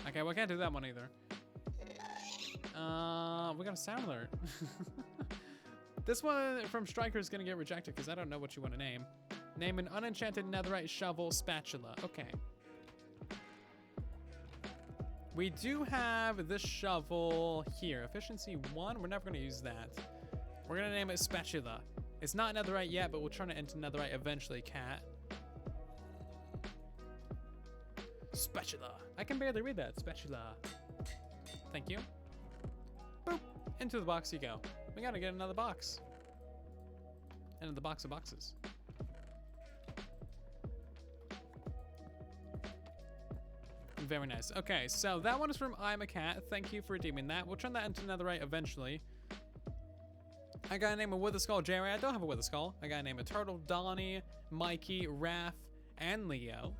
Okay, well I can't do that one either. We got a sound alert. This one from Striker is gonna get rejected because I don't know what you want to name. Name an unenchanted netherite shovel spatula. Okay. We do have this shovel here. Efficiency 1. We're never gonna use that. We're gonna name it spatula. It's not netherite yet, but we'll turn it into netherite eventually, cat. Spatula. I can barely read that. Spatula. Thank you. Boop. Into the box you go. We gotta get another box. Into the box of boxes. Very nice. Okay, so that one is from I'm a Cat. Thank you for redeeming that. We'll turn that into netherite eventually. I gotta name a Wither Skull Jerry. I don't have a Wither Skull. I gotta name a Turtle Donnie, Mikey, Raph, and Leo.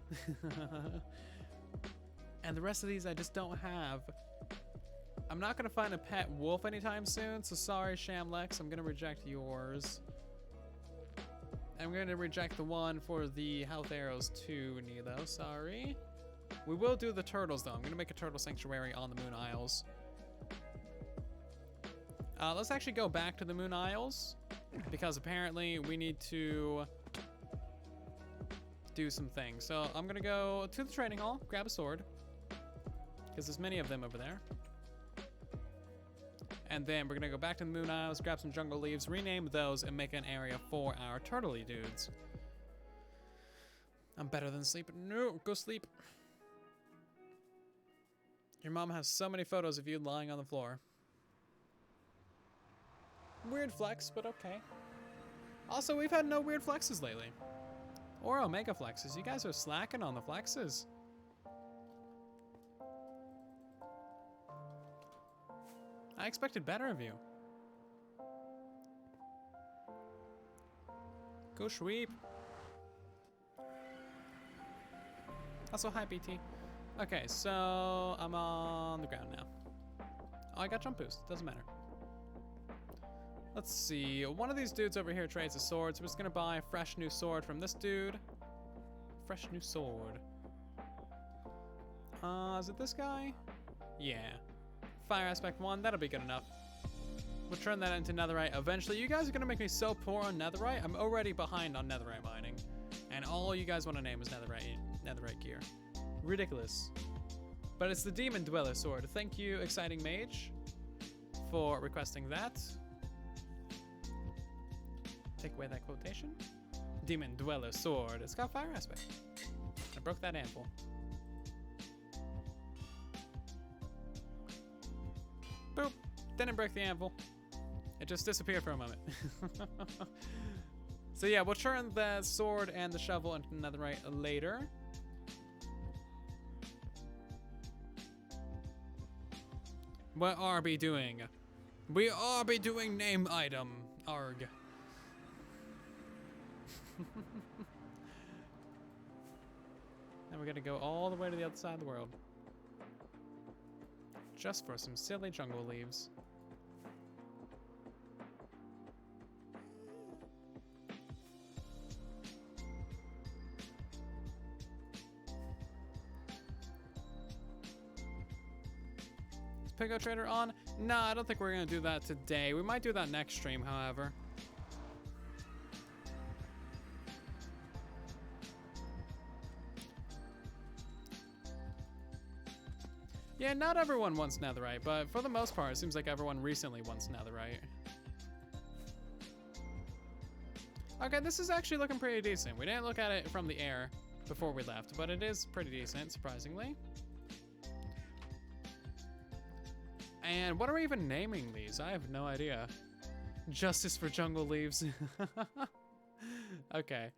And the rest of these I just don't have. I'm not gonna find a pet wolf anytime soon, so sorry, Shamlex. I'm gonna reject yours. I'm gonna reject the one for the health arrows too, Nilo. Sorry. We will do the turtles though. I'm gonna make a turtle sanctuary on the Moon Isles. Let's actually go back to the Moon Isles because apparently we need to do some things. So I'm gonna go to the trading hall, grab a sword, because there's many of them over there. And then we're gonna go back to the Moon Isles, grab some jungle leaves, rename those, and make an area for our turtley dudes. I'm better than sleeping. No, go sleep. Your mom has so many photos of you lying on the floor. Weird flex, but okay. Also, we've had no weird flexes lately. Or omega flexes. You guys are slacking on the flexes. I expected better of you. Go sweep. Also, hi BT. Okay, so I'm on the ground now. Oh, I got jump boost. Doesn't matter. Let's see. One of these dudes over here trades a sword, so we're just gonna buy a fresh new sword from this dude. Fresh new sword. Is it this guy? Yeah. Fire aspect 1, that'll be good enough. We'll turn that into netherite eventually. You guys are gonna make me so poor on netherite. I'm already behind on netherite mining. And all you guys want to name is netherite gear. Ridiculous. But it's the demon dweller sword. Thank you, Exciting Mage, for requesting that. Take away that quotation. Demon dweller sword. It's got fire aspect. I broke that anvil. Boop. Didn't break the anvil. It just disappeared for a moment. So yeah, we'll turn the sword and the shovel into netherite later. What are we doing? We are be doing name item. Arg. Now we're gonna go all the way to the other side of the world. Just for some silly jungle leaves. Is Pigo Trader on? Nah, I don't think we're gonna do that today. We might do that next stream, however. Yeah, not everyone wants netherite, but for the most part, it seems like everyone recently wants netherite. Okay, this is actually looking pretty decent. We didn't look at it from the air before we left, but it is pretty decent, surprisingly. And what are we even naming these? I have no idea. Justice for jungle leaves. Okay,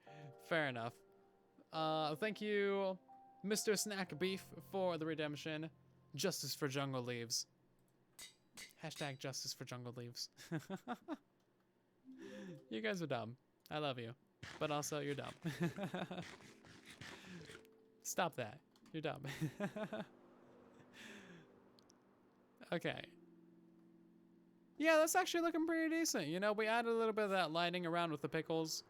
fair enough. Thank you, Mr. Snack Beef, for the redemption. Justice for jungle leaves. Hashtag justice for jungle leaves. You guys are dumb. I love you. But also, you're dumb. Stop that. You're dumb. Okay. Yeah, that's actually looking pretty decent. You know, we added a little bit of that lighting around with the pickles.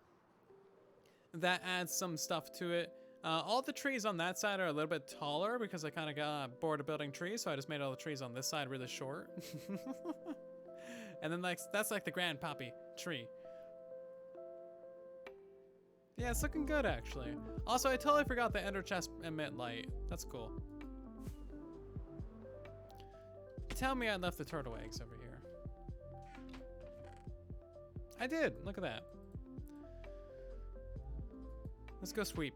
That adds some stuff to it. All the trees on that side are a little bit taller because I kind of got bored of building trees, so I just made all the trees on this side really short. And then that's like the grand poppy tree. Yeah, it's looking good actually. Also, I totally forgot the ender chest emit light. That's cool. Tell me I left the turtle eggs over here. I did. Look at that. Let's go sweep.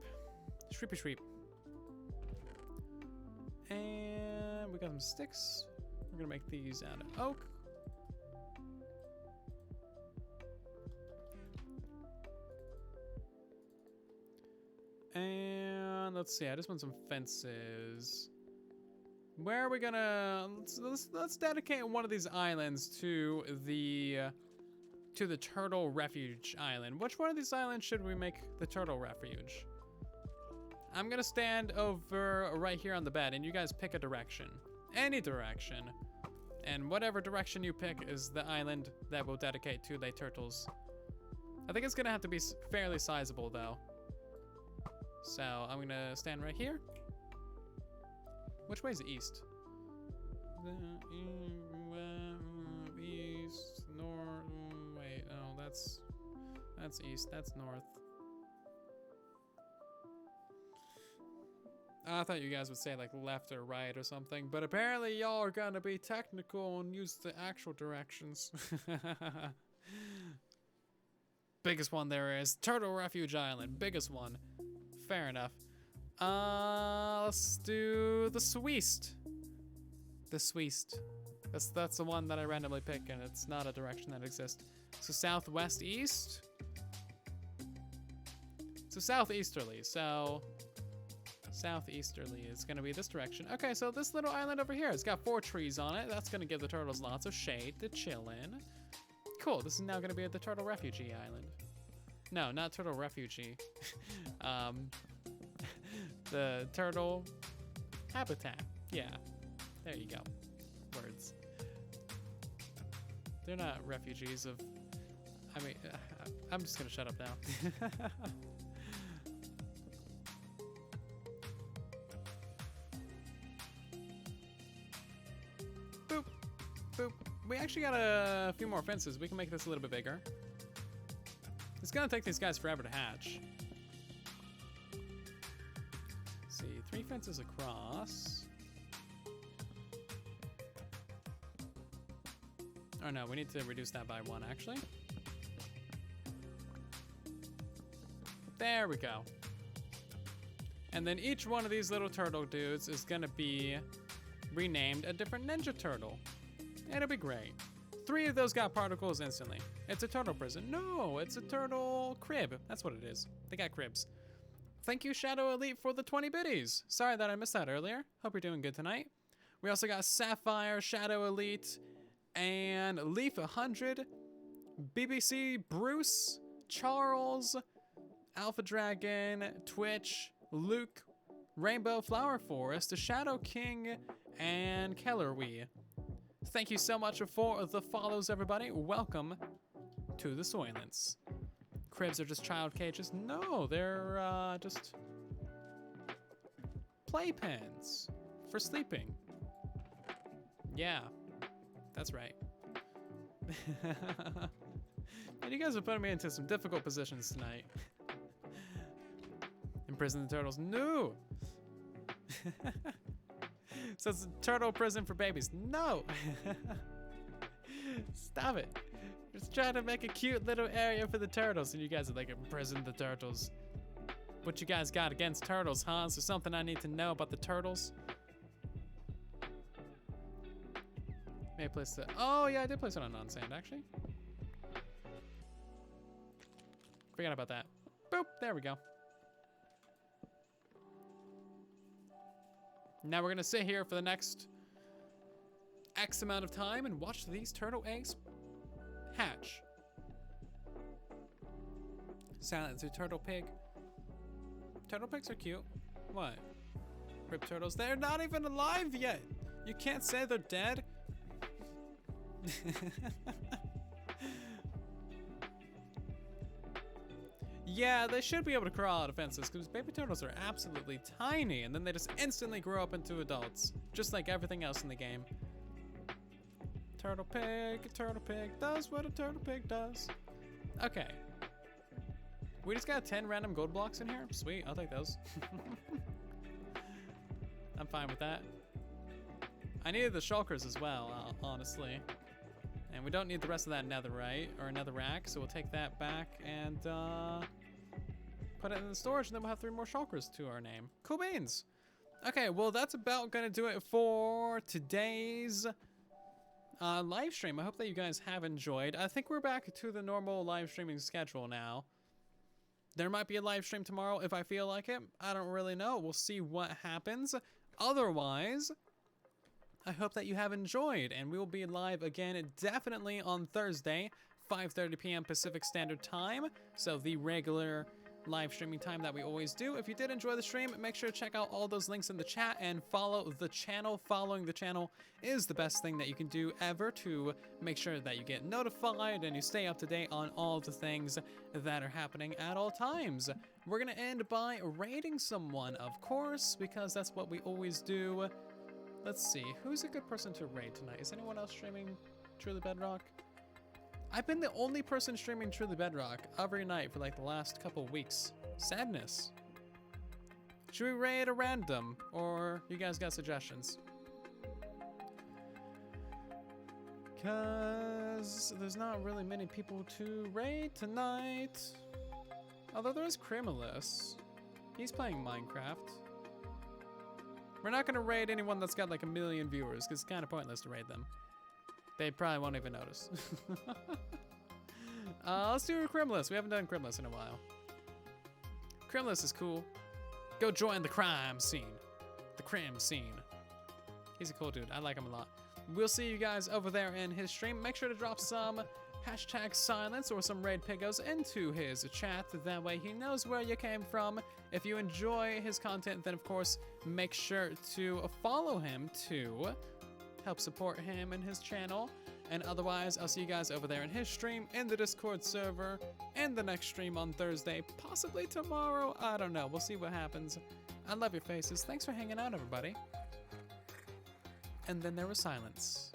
Sweepy sweep. And we got some sticks. We're gonna make these out of oak. And let's see, I just want some fences. Where are we gonna, let's dedicate one of these islands to the turtle refuge island. Which one of these islands should we make the turtle refuge? I'm gonna stand over right here on the bed and you guys pick a direction. Any direction. And whatever direction you pick is the island that we'll dedicate to the turtles. I think it's gonna have to be fairly sizable though. So I'm gonna stand right here. Which way is east? East, north, wait, no, that's east, that's north. I thought you guys would say like left or right or something, but apparently y'all are gonna be technical and use the actual directions. Biggest one there is, Turtle Refuge Island, biggest one. Fair enough. Let's do the Sweest. The Sweest. That's the one that I randomly pick, and it's not a direction that exists. So southwest east. So southeasterly. So southeasterly is gonna be this direction. Okay, so this little island over here, it's got 4 trees on it. That's gonna give the turtles lots of shade to chill in. Cool. This is now gonna be the Turtle Refugee Island. No, not Turtle Refugee. The turtle habitat. Yeah, there you go. Words. They're not refugees of, I mean, I'm just gonna shut up now. Boop, boop. We actually got a few more fences. We can make this a little bit bigger. It's gonna take these guys forever to hatch. Let's see, 3 fences across. Oh no, we need to reduce that by 1 actually. There we go. And then each one of these little turtle dudes is gonna be renamed a different Ninja Turtle. It'll be great. 3 of those got particles instantly. It's a turtle prison. No, it's a turtle crib. That's what it is. They got cribs. Thank you, Shadow Elite, for the 20 biddies. Sorry that I missed that earlier. Hope you're doing good tonight. We also got Sapphire, Shadow Elite, and Leaf 100, BBC, Bruce, Charles, Alpha Dragon, Twitch, Luke, Rainbow Flower Forest, Shadow King, and Kellerwee. Thank you so much for the follows, everybody. Welcome to the Soylents. Cribs are just child cages? No, they're just playpens for sleeping. Yeah, that's right. And you guys are putting me into some difficult positions tonight. Imprison the turtles. No! So it's a turtle prison for babies. No! Stop it. Just trying to make a cute little area for the turtles, and you guys are like, imprison the turtles. What you guys got against turtles, huh? Is there something I need to know about the turtles? May I place the, oh yeah, I did place it on non-sand, actually. Forgot about that. Boop, there we go. Now we're gonna sit here for the next X amount of time and watch these turtle eggs hatch. Silentwo turtle pig. Turtle pigs are cute. What? Rip turtles, they're not even alive yet. You can't say they're dead. Yeah, they should be able to crawl out of fences because baby turtles are absolutely tiny and then they just instantly grow up into adults, just like everything else in the game. Turtle pig does what a turtle pig does. Okay. We just got 10 random gold blocks in here. Sweet, I'll take those. I'm fine with that. I needed the shulkers as well, honestly. And we don't need the rest of that netherite or netherrack, so we'll take that back and put it in the storage, and then we'll have 3 more shulkers to our name. Cool beans. Okay, well that's about gonna do it for today's live stream. I hope that you guys have enjoyed. I think we're back to the normal live streaming schedule now. There might be a live stream tomorrow if I feel like it. I don't really know. We'll see what happens. Otherwise, I hope that you have enjoyed, and we will be live again definitely on Thursday, 5:30 p.m. Pacific Standard Time. So the regular live streaming time that we always do. If you did enjoy the stream, make sure to check out all those links in the chat and follow the channel. Following the channel is the best thing that you can do ever to make sure that you get notified and you stay up to date on all the things that are happening at all times. We're gonna end by raiding someone, of course, because that's what we always do. Let's see, who's a good person to raid tonight? Is anyone else streaming Truly Bedrock? I've been the only person streaming Truly Bedrock every night for like the last couple weeks. Sadness. Should we raid a random, or you guys got suggestions? Cause there's not really many people to raid tonight. Although there is Crimulus. He's playing Minecraft. We're not gonna raid anyone that's got like 1 million viewers, cause it's kind of pointless to raid them. They probably won't even notice. Let's do Crimulus. We haven't done Crimulus in a while. Crimulus is cool. Go join the crime scene. The crime scene. He's a cool dude. I like him a lot. We'll see you guys over there in his stream. Make sure to drop some #silence or some raid pigos into his chat. That way he knows where you came from. If you enjoy his content, then of course, make sure to follow him to help support him and his channel. And otherwise, I'll see you guys over there in his stream, in the Discord server, and the next stream on Thursday, possibly tomorrow. I don't know. We'll see what happens. I love your faces. Thanks for hanging out, everybody. And then there was silence.